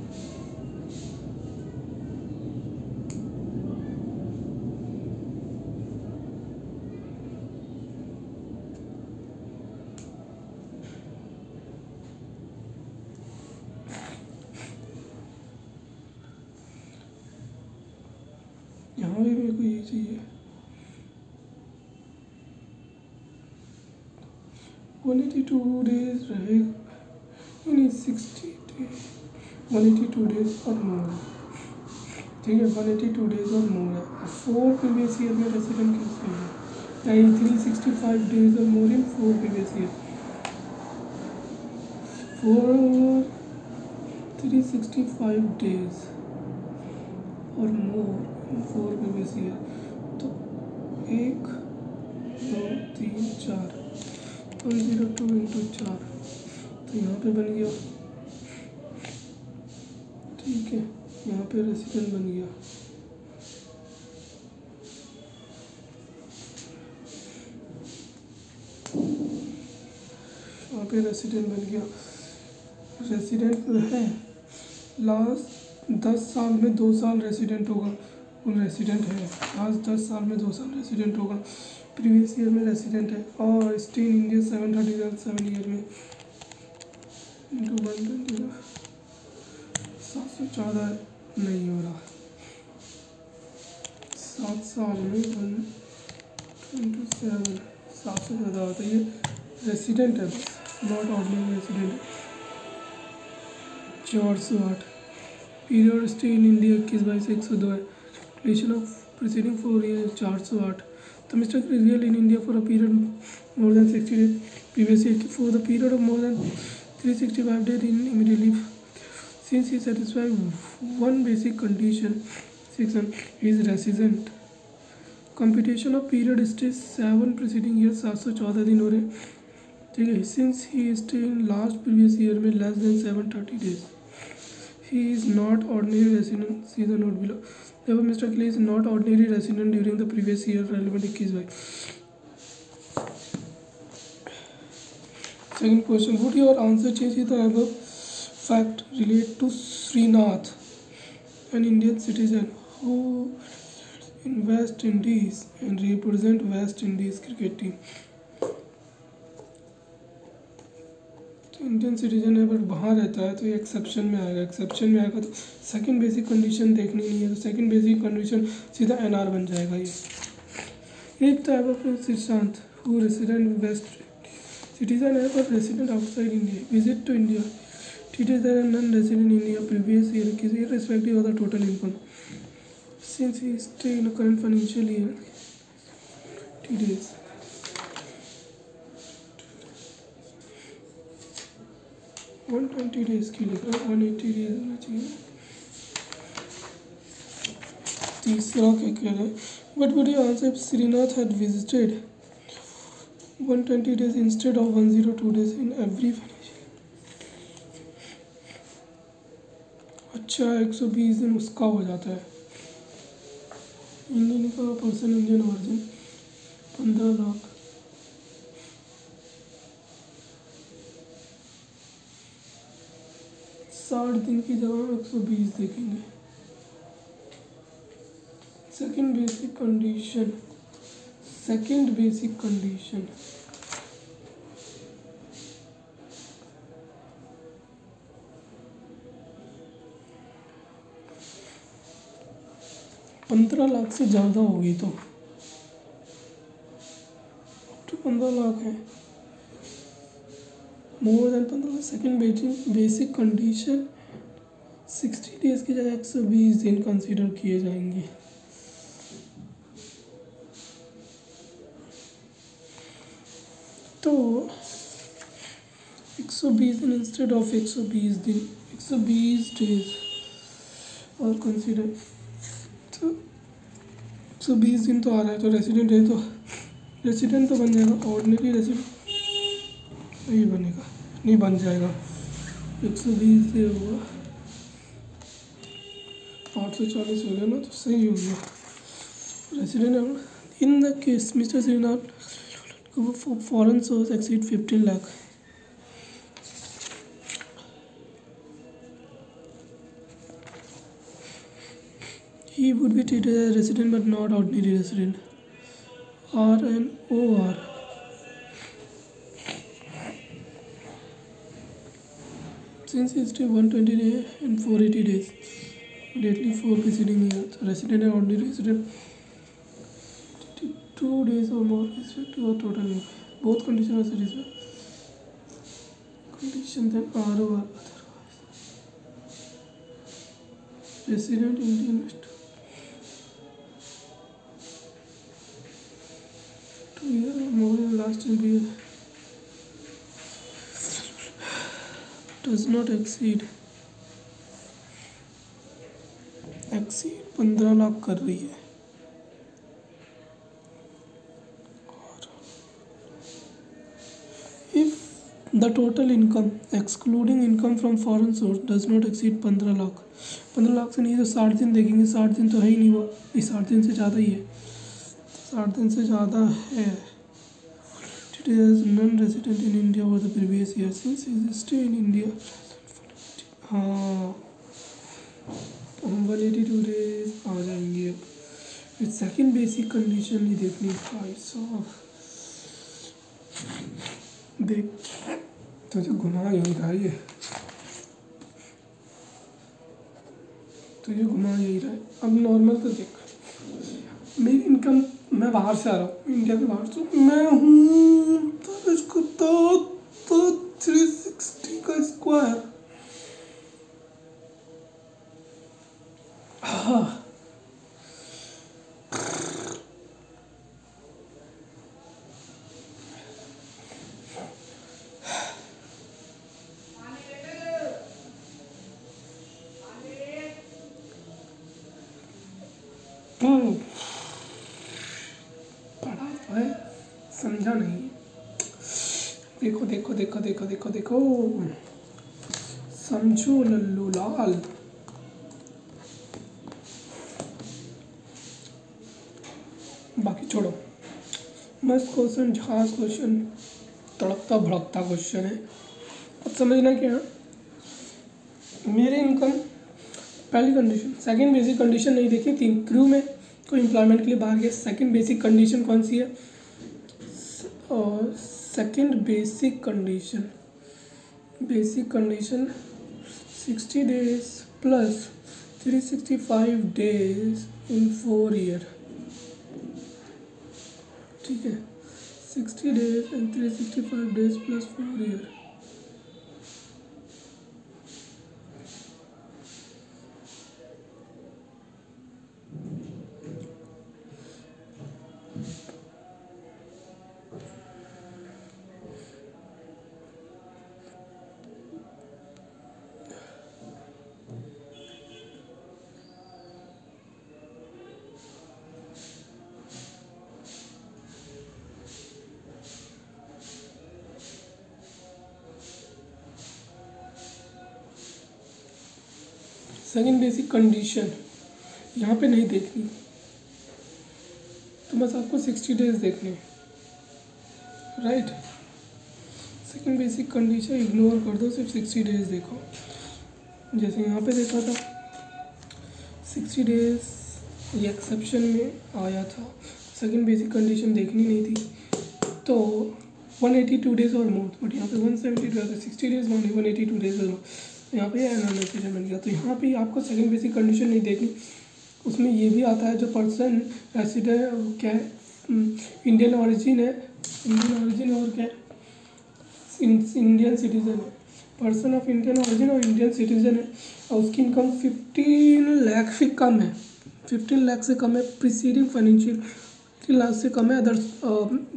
यहाँ भी मेरे को ये चाहिए, 182 डेज रहेगा, नहीं 60 डेज, 182 डेज और मोर, ठीक है 182 डेज और मोर है। 4 प्रीवियस ईयर में रेसिडेंट कैसे है, 365 days or more in 4 previous year, 365 days or more in 4 previous year. तो 1 2 3 4 102 इंटू 4, तो यहाँ पे बन गया, ठीक है यहाँ पे रेसिडेंट बन गया। यहाँ पे रेसिडेंट बन गया, रेसिडेंट है लास्ट 10 साल में 2 साल रेसिडेंट होगा, वो रेसिडेंट है लास्ट 10 साल में 2 साल रेसिडेंट होगा, प्रीवियस ईयर में रेसिडेंट है, और स्टे इन इंडिया 7 ईयर में इंटू 120 714 नहीं हो रहा, 7 साल में 127 7 से ज़्यादा होता है, ये रेसिडेंट है बस, नॉट ऑर्डिनरी रेसिडेंट है। 408 पीरियड स्टे इन इंडिया 21/102 है, ड्यूरेशन ऑफ प्रीसीडिंग 4 ईयर 408। तो mister real in India for a period more than 60 days previous year, for the period of more than 365 days in immediately since he satisfied one basic condition 6 he is resident। computation of period stay 7 preceding year 714 दिन हो रहे, ठीक है। since he stay in last previous year में less than 730 days he is not ordinary resident, see the note below। therefore Mr. Clay is not ordinary resident during the previous year relevant 21 by। second question, would your answer change the above fact relate to Srinath, an Indian citizen who in West Indies and represent West Indies cricket team। तो Indian citizen है पर बाहर रहता है, तो ये exception में आएगा, एक्सेप्शन में आएगा तो सेकंड बेसिक कंडीशन देखनी नहीं है, तो सेकंड बेसिक कंडीशन सीधा एनआर बन जाएगा। ये एक टाइप ऑफ सिद्धांत हु रेसिडेंट वेस्ट सिटीजन है पर resident outside India, visit to India treated as a non-resident in India previous year irrespective of the total income since he stay in a current financial year 30 days। One 20 days की लिख रहा हूँ, 180 days होना चाहिए। तीसरा क्या कह रहा है, what would you answer if Srinath had visited 120 days instead of 102 days in every financial। अच्छा 120 दिन उसका हो जाता है, इंडियन का पर्सन इंडियन वर्जन 15 लाख, 60 दिन की जगह हम 120 देखेंगे। Second basic condition, second basic condition 15 lakh से ज़्यादा होगी तो अप टू 15 लाख है, मोर than 15 lakh. Second basic condition 60 days की जगह 120 दिन कंसीडर किए जाएंगे। तो 120 दिन इंस्टेड ऑफ 120 दिन, 120 डेज और कंसीडर, तो 120 दिन तो आ रहा है, तो रेसिडेंट है तो रेसिडेंट तो बन जाएगा, ऑर्डिनरी रेसिडेंट नहीं बनेगा, नहीं बन जाएगा। 120 से होगा 840 हो गया ना, तो सही हो गया। Resident in the case mister Srinath foreign source exceed 15 lakh, he would be treated as a resident but not ordinary resident, RNOR. Since he stayed 120 days and 480 days, immediately 4 preceding years, resident and ordinary resident 2 days or more respect to a total income. Both conditions are satisfied. Condition then ROR otherwise. Resident Indian 2 years or more in last year does not exceed 15 lakh कर रही है। If the total income excluding income from foreign source does not exceed 15 lakh, 15 lakh से नहीं तो 60 दिन देखेंगे, 60 दिन तो है ही नहीं, वो 60 दिन से ज़्यादा ही है, 60 दिन से ज़्यादा है। It is non-resident in India over the previous year since his stay in India. हाँ, हम 182 डेज आ जाएंगे। फिर सेकंड बेसिक कंडीशन नहीं देखनी भाई साहब, देख तुझे घुमा यही रहा है, तुझे घुमा यही रहा है। अब नॉर्मल तो देख, मेरी इनकम, मैं बाहर से आ रहा हूँ, इंडिया के बाहर से मैं हूँ, तो इसको तो 360 का स्क्वायर, हाँ पढ़ा है, समझा नहीं। देखो देखो देखो देखो देखो देखो, समझो लल्लू लाल। बाकी छोड़ो, मस्त क्वेश्चन, झांस क्वेश्चन, तड़कता भड़कता क्वेश्चन है। अब समझना क्या, मेरे इनकम पहली कंडीशन, सेकंड बेसिक कंडीशन नहीं देखी थी, क्रू में कोई एम्प्लॉयमेंट के लिए बाहर गया। सेकंड बेसिक कंडीशन कौन सी है, और second basic condition 60 days plus 365 days इन 4 ईयर, ठीक है, 60 days and 365 days plus 4 year. Second basic condition यहाँ पे नहीं देखनी, तो बस आपको 60 डेज देखने, right. Second basic condition ignore कर दो, सिर्फ 60 डेज देखो। जैसे यहाँ पे देखा था 60 डेज ये एक्सेप्शन में आया था, सेकंड बेसिक कंडीशन देखनी नहीं थी, तो 182 डेज और मोर, बट यहाँ पे 172 आता है, 60 डेज मांगे 182 डेज और मोर, यहाँ पे एनालिसिस बन गया। तो यहाँ पे आपको सेकंड बेसिक कंडीशन नहीं देखनी, उसमें ये भी आता है जो पर्सन रेसिडेंट क्या है, इंडियन ओरिजिन है, और क्या है, इंडियन सिटीज़न है, पर्सन ऑफ इंडियन ओरिजिन और इंडियन सिटीज़न है, और उसकी इनकम 15 लाख से कम है, 15 लाख से कम है प्रीसीडिंग फाइनेंशियल, 15 लाख से कम है अदर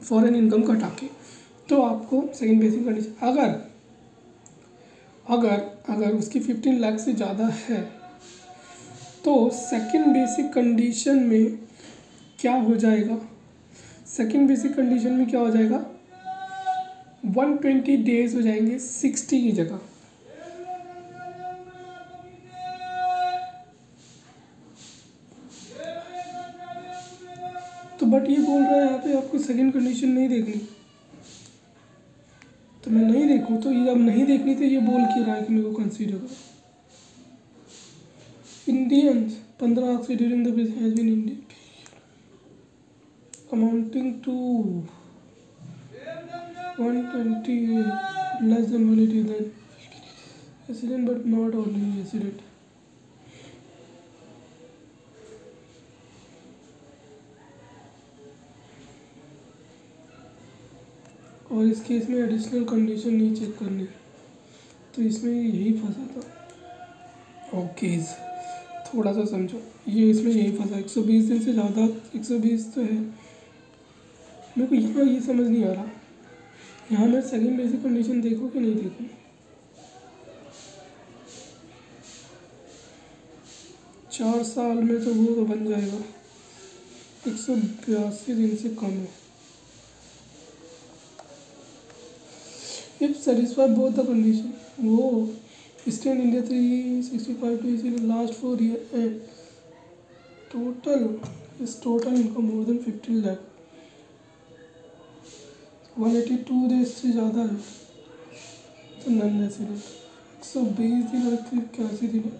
फॉरेन इनकम कटा के, तो आपको सेकंड बेसिक कंडीशन। अगर अगर अगर उसकी 15 लाख से ज़्यादा है तो सेकंड बेसिक कंडीशन में क्या हो जाएगा, सेकंड बेसिक कंडीशन में क्या हो जाएगा, 120 डेज हो जाएंगे 60 की जगह। तो बट ये बोल रहा है यहाँ पे आपको सेकंड कंडीशन नहीं देखनी, तो मैं नहीं देखूँ, तो ये अब नहीं देखनी तो ये बोल क्यों रहा है कि मेरे को कंसीडर करो। इंडियंस 15 लाख से during the business has been Indian amounting to 120 less than 180 then resident but not only resident। और इस केस में एडिशनल कंडीशन नहीं चेक करनी, तो इसमें यही फंसा था। ओके थोड़ा सा समझो, ये इसमें यही फंसा, 120 दिन से ज़्यादा, 120 तो है, मेरे को यहाँ ये समझ नहीं आ रहा, यहाँ मैं सेकंड बेसिक कंडीशन देखूँ कि नहीं देखूँ। चार साल में तो वो तो बन जाएगा, 182 दिन से कम है। If satisfy both the condition, वो stay in India 365 days in last 4 year and total income more than 15 lakh, 182 days से ज़्यादा है तो नॉन रेसिडेंट। 120 दिन और 81 दिन है,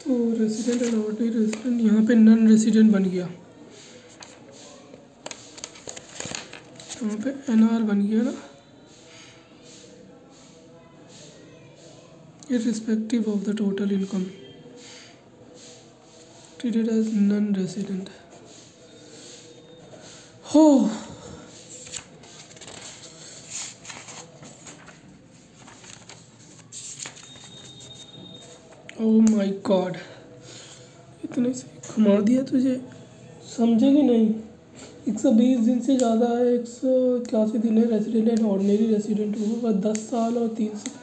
तो रेसिडेंट एंड ऑर्डिनरी रेसिडेंट, यहाँ पे नॉन रेसिडेंट बन गया, यहाँ पे एनआर बन गया ना, irrespective of the total income treated as non-resident। हो ओह माय गॉड, इतने से घुमा दिया तुझे, समझेगी नहीं। 120 दिन से ज़्यादा है, 181 दिन है रेसिडेंट एंड ऑर्डिनरी रेसिडेंट होगा, 10 साल और 3 से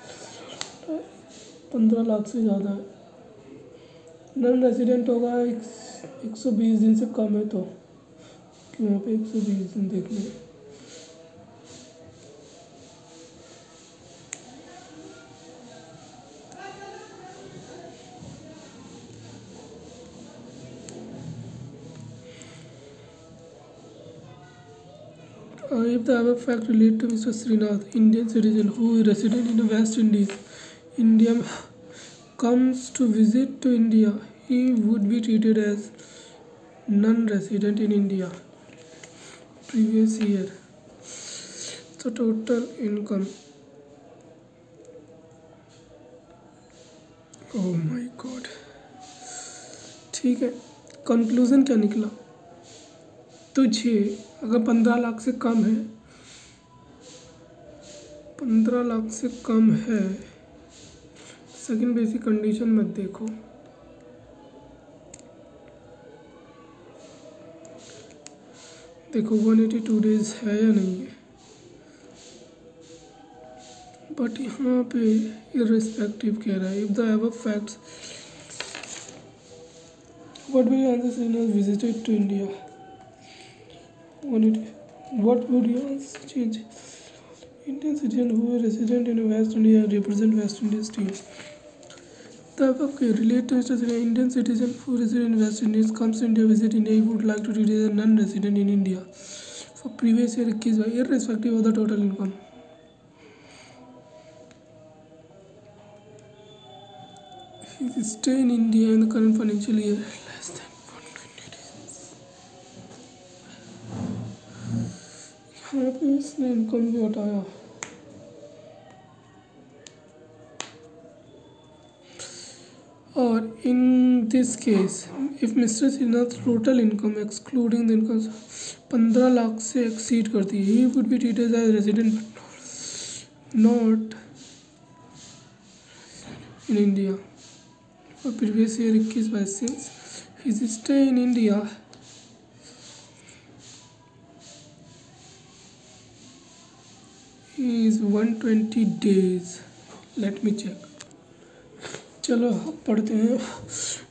15 लाख से ज़्यादा है। नॉन रेसिडेंट होगा 120 दिन से कम है, तो क्यों यहाँ पे 120 दिन देखने हैं। If the above fact relate to Mr. Srinath, Indian citizen who is resident in the West Indies, India comes to visit to India, he would be treated as non-resident in India. Previous year, so total income. Oh my God. ठीक है, conclusion क्या निकला, तुझे अगर 15 लाख से कम है, 15 लाख से कम है, सेकंड बेसिक कंडीशन मत देखो, देखो 182 डेज है या नहीं है। बट यहाँ पे इर्रेस्पेक्टिव कह रहा है, if the above facts what will answer signal visited to India, what would you change? Indian citizen who is resident in West India represent West Indies team. The above relate to Mr. Indian citizen who resident in West Indies comes to India visit India, he would like to treat as a non-resident in India for previous year 21 irrespective of the total income. He stay in India in the current financial year less than 120 days. यहाँ पे इसने income भी हटाया, और in this case if Mr Shrinath total income excluding the income 15 lakh से exceed करती है, he would be treated as resident not in India or previous year 21-22 since his stay in India is 120 days. Let me check. चलो अब पढ़ते हैं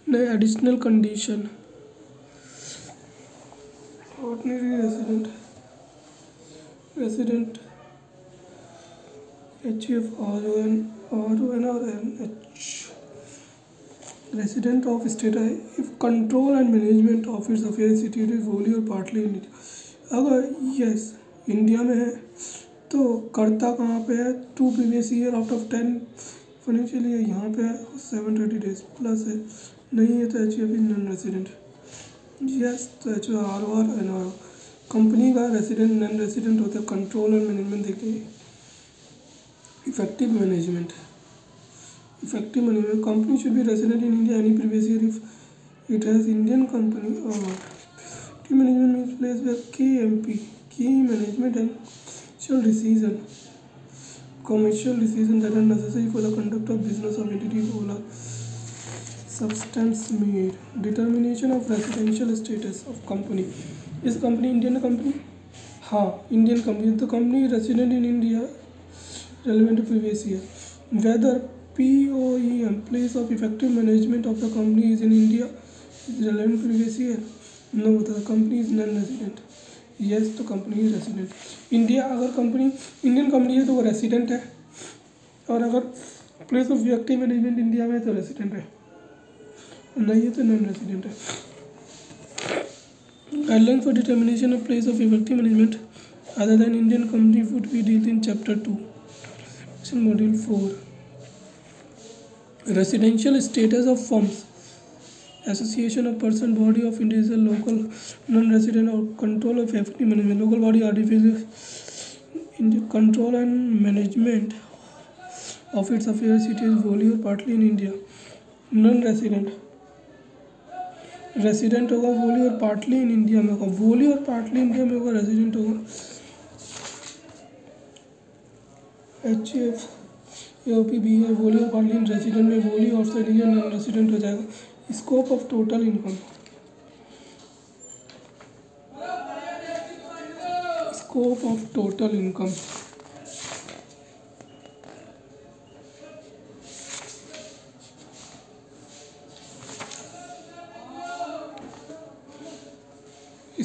नए additional condition. Ordinary resident HF RON और NH resident of state है if control and management of its affairs situated wholly or partly in India. अगर yes India में है तो करता कहाँ पे है? 2 previous year out of 10 financial year यहाँ पे है 730 days प्लस है. नहीं है तो HF is non resident. Yes तो HF ROR NR कंपनी का रेसिडेंट नॉन रेसिडेंट होता है. कंट्रोल और मैनेजमेंट देखिए. Effective management company should be resident in India any previous year if it has Indian company or effective management means place where KMP की management and commercial decisions that are necessary for the conduct of business of entity or substance made. Determination of residential status of company. Is company Indian company? हाँ Indian company. The company resident in India relevant to previous year. Whether POEM place of effective management of the company is in India is relevant to previous year. No, the company is non-resident. Yes तो company ही resident. India अगर company Indian company है तो वो resident है और अगर place of effective management India में है तो रेसिडेंट है. नहीं है तो नॉन रेसिडेंट है. Guideline for determination of place of effective management other than Indian company would be deal in chapter 2 module 4. Residential status of firms association of person body of individual local non-resident or control of effective management. Local body artificial in the control and management of its affairs it is wholly or partly in India. Non-resident resident होगा wholly और partly in India में होगा. wholly और partly India में होगा. Resident होगा HF AOP भी है. wholly और partly in रेसिडेंट में wholly outside India non resident हो जाएगा. Scope of total income. Scope of total income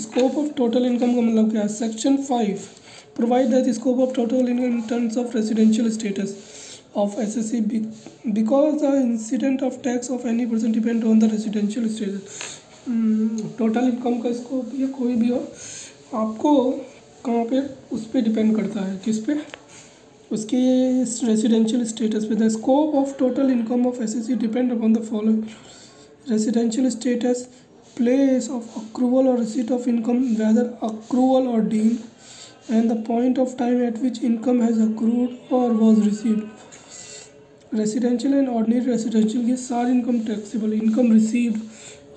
scope of total income का मतलब क्या है? Section 5 provide that scope of total income in terms of residential status of SSC because the incident of tax of any person depend on the residential status. Total income का scope या कोई भी हो आपको कहाँ पे उस पर डिपेंड करता है. किस पे? उसके रेसिडेंशियल स्टेटस पे. The scope of total income of SSC depend upon the following: residential status, place of accrual or receipt of income whether accrual or deemed, and the point of time at which income has accrued or was received. Residential and ordinary residential की सारी income taxable. Income received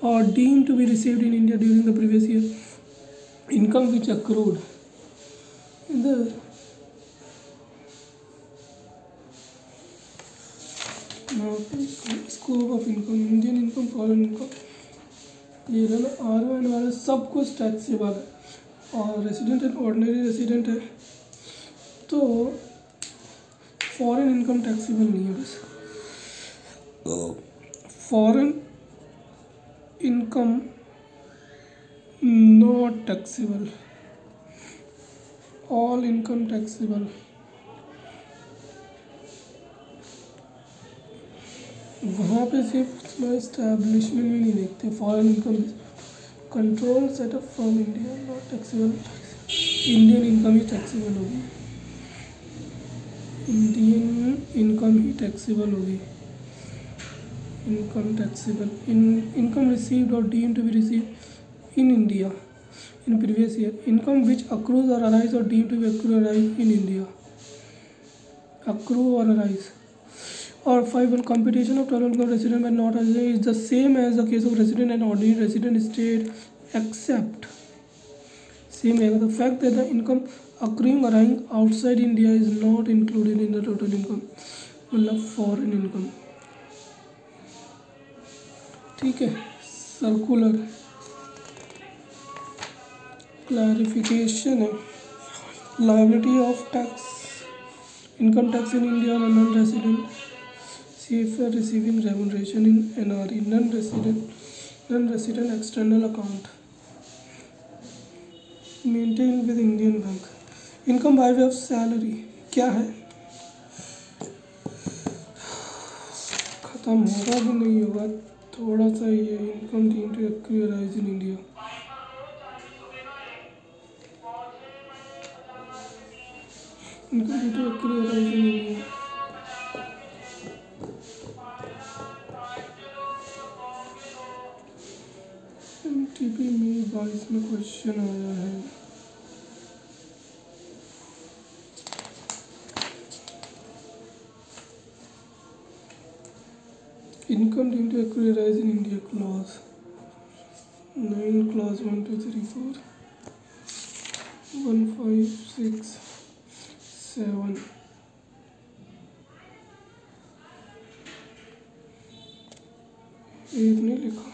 or deem to be received in India during the previous year. Income which accrued in the scope of income. Indian income, foreign income, ये ना RON सब कुछ taxable है. और resident and ordinary resident है तो foreign income taxable नहीं है. बस foreign income not taxable. All income taxable. वहाँ पे सिर्फ इस्टेब्लिशमेंट भी नहीं देखते. Foreign income control setup from India not taxable. Indian income ही टैक्सेबल होगी. इंडियन इनकम ही टैक्सेबल होगी. Income taxable. इनकम रिसीव्ड और deemed to be received in India in previous year. Income which accrues और arise और deemed to be accrue arise in India. Accrue और arise. Or 5. Computation of total income resident and not resident is the same as the case of resident and ordinary resident state except same रहेगा. The fact that the income accruing arising outside India is not included in the total income. मतलब foreign income. ठीक है। Circular clarification है। Liability of tax income tax in India or non resident CFR receiving remuneration in NRE non-resident external account maintained with Indian Bank. Income by way of salary क्या है? खत्म होगा कि नहीं होगा, थोड़ा सा ये income deemed to accrue arise in India. Income deemed to accrue arise in India MTP में 22 में क्वेश्चन आया है। Income deemed to accrue arise in India clause 9 clause 1 2 3 4 1 5 6 7 8 नहीं लिखा।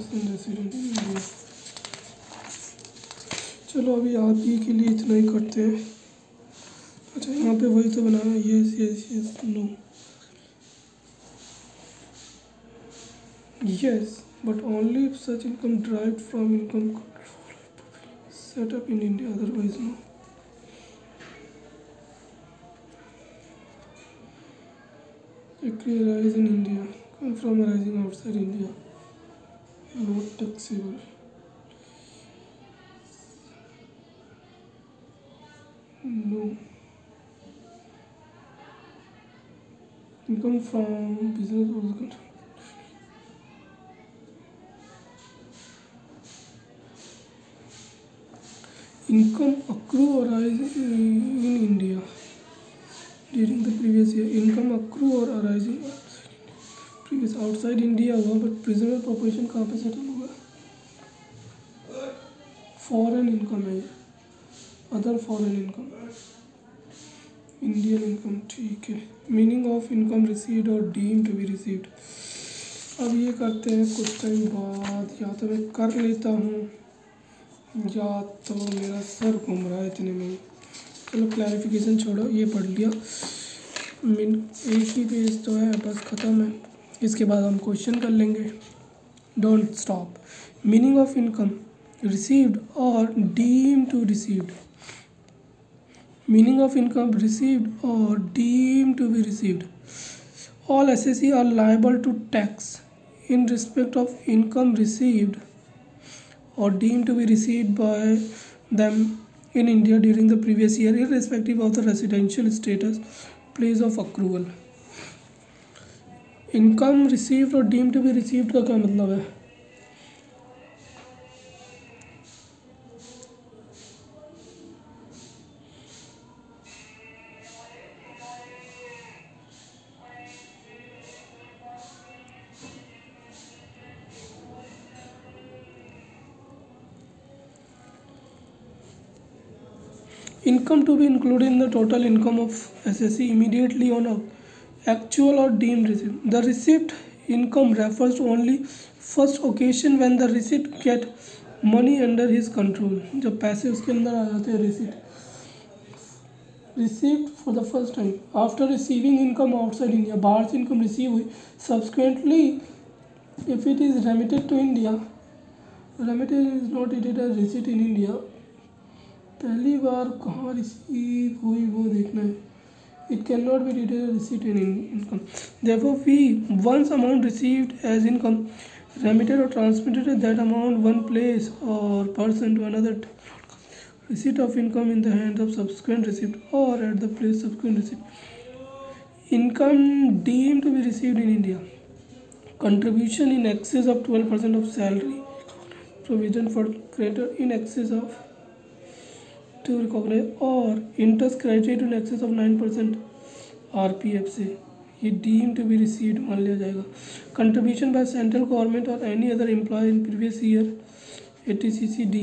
Resident in India. चलो अभी आप ही के लिए इतना ही करते हैं। अच्छा यहाँ पे वही तो बनाना है, yes yes yes no yes but only if such income derived from income set up in India otherwise no. Arise in India come from arising outside India not taxable. No. Income from business or country. Income accrue or arise in India during the previous year. Income accrue or arising previous outside India हुआ, but prisoner proportion कहाँ पे settle होगा? Foreign income है, other foreign income, Indian income, ठीक है। Meaning of income received or deem to be received. अब ये करते हैं कुछ टाइम बाद, या तो मैं कर लेता हूँ या तो मेरा सर घूम रहा है इतने में। चलो क्लैरिफिकेशन छोड़ो, ये पढ़ लिया। एक ही पेज तो है, बस ख़त्म है। इसके बाद हम क्वेश्चन कर लेंगे। Don't stop. Meaning of income received or deem to received. Meaning of income received or deem to be received. All assessee are liable to tax in respect of income received or deemed to be received by them in India during the previous year, irrespective of the residential status, place of accrual. Income received और deemed to be received का क्या मतलब है? Income to be included in the total income of SSC immediately on actual or deemed receipt. The receipt income refers to only first occasion when the receipt get money under his control. जब पैसे उसके अंदर आ जाते हैं, received for the first time after receiving income outside India. बाहर से income receive हुई, subsequently if it is remitted to India, remitted is not treated as receipt in India. पहली बार कहाँ रिसीव हुई वो देखना है। It can not be treated as receipt in income. Therefore, we once amount received as income remitted or transmitted at that amount one place or person to another. Receipt of income in the hands of subsequent receipt or at the place subsequent receipt. Income deemed to be received in India. Contribution in excess of 12% of salary. Provision for creditor in excess of to recognize और interest credit in excess of 9% RPF से, ये deem to be received मान लिया जाएगा। Contribution by central government और any other employ in previous year 80CC-D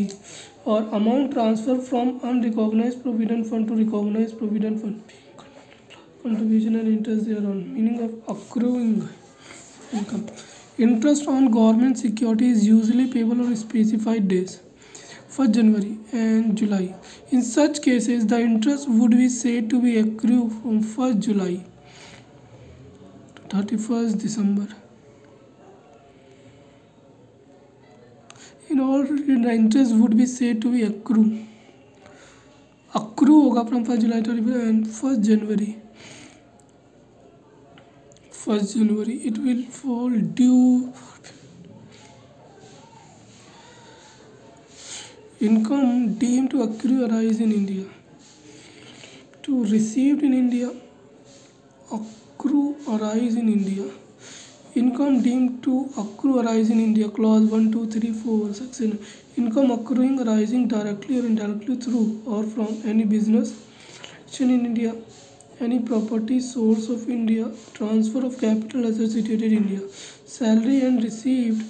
और amount transfer from unrecognised provident fund to recognised provident fund. contribution and interest thereon. Meaning of accruing income. Interest on government security is usually payable on specified days, 1st January and July. In such cases, the interest would be said to be accrued from 1st July to 31st December. In all, the interest would be said to be accrue. Accrue होगा from 1st July to and 1st January. 1st January it will fall due. Income deemed to accrue arise in India. To received in India, accrue arise in India. Income deemed to accrue arise in India. Clause 1, 2, 3, 4. Section. Income accruing arising directly or indirectly through or from any business action in India, any property source of India, transfer of capital assets situated in India, salary and received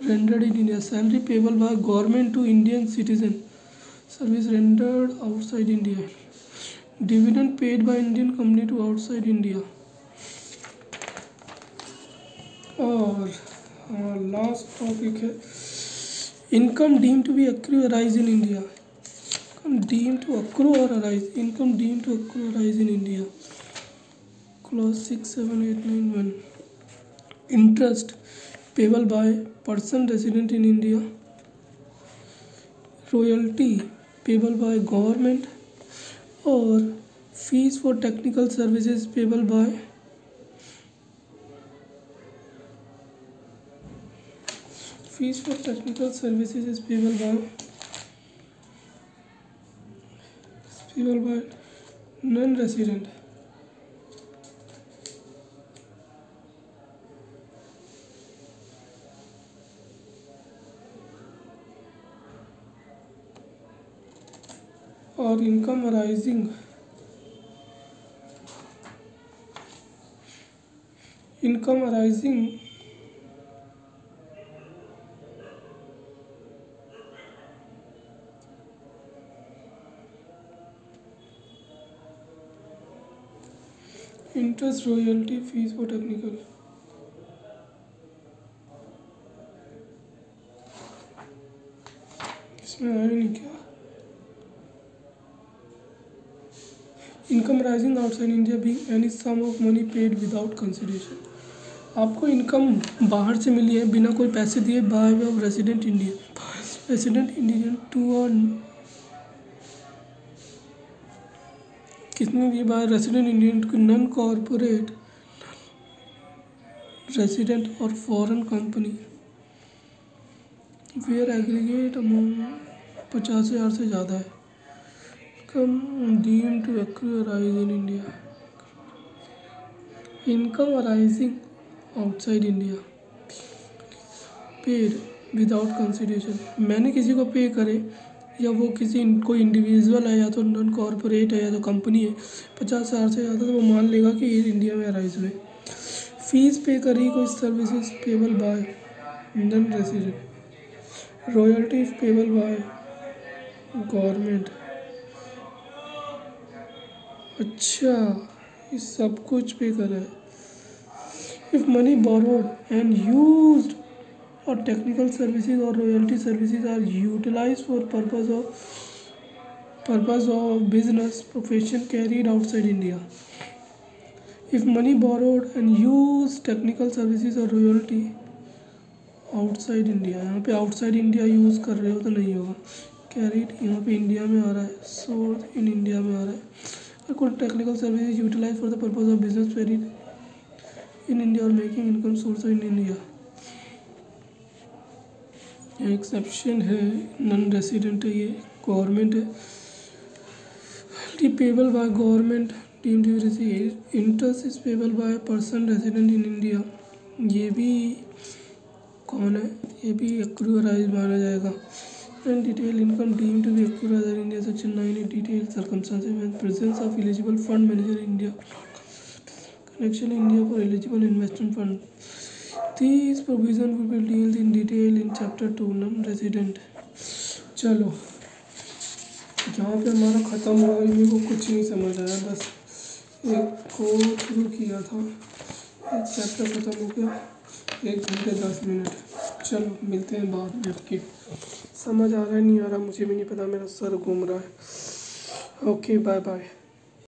rendered in India, salary payable by government to Indian citizen, service rendered outside India, dividend paid by Indian company to outside India. और last topic है income deem to be accrue arise in India. Deemed to accrue or arise. Income deemed to accrue or arise in India. Clause 6, 7, 8, 9, 1. Interest payable by person resident in India. Royalty payable by government or fees for technical services payable by non-resident. और income arising interest, royalty, fees for technical. इसमें आया नहीं क्या. Income arising outside India being any sum of money paid without consideration. आपको income बाहर से मिली है बिना कोई पैसे दिए by way of resident Indian to earn. किसने दिए by resident Indian to non corporate resident or foreign company where aggregate amount 50,000 से ज़्यादा है. Come deem to accrue arise in India. Income arising outside India paid without consideration. मैंने किसी को पे करे या वो किसी कोई इंडिविजुअल है या तो नॉन कॉर्पोरेट है या तो कंपनी है 50,000 से ज़्यादा तो वो मान लेगा कि ये इंडिया में अराइज हुए. फीस पे करी कोई services payable by non resident. Royalty payable by government. अच्छा ये सब कुछ पे करा है. If money borrowed and used or technical services or royalty services are utilized for purpose of business profession carried outside India. If money borrowed and used technical services or royalty outside India, यहाँ पे outside India use कर रहे हो तो नहीं होगा. carried यहाँ पे इंडिया में आ रहा है. sold in इंडिया में आ रहा है. और कोई technical services utilized for the purpose of business carried in India or making income source in India. Exception है नॉन रेसिडेंट है. ये गवर्नमेंट है. Payable by government deemed to receive. Interest is payable by person resident in India. ये भी कौन है. ये भी एक्रू अराइज माना जाएगा. And detail income deemed to be accrue arise in India. Section 9 detail circumstances and presence of eligible fund manager in India. Connection India for eligible investment fund. These provisions will be dealt in detail in chapter 2 non-resident. चलो जहाँ पे हमारा ख़त्म हुआ मेरे को कुछ नहीं समझ आया. बस एक को शुरू किया था, एक चैप्टर ख़त्म हो गया, 1 घंटे 10 मिनट। चलो मिलते हैं बाद में। ओके, समझ आ रहा है नहीं आ रहा मुझे भी नहीं पता, मेरा सर घूम रहा है। Okay bye bye.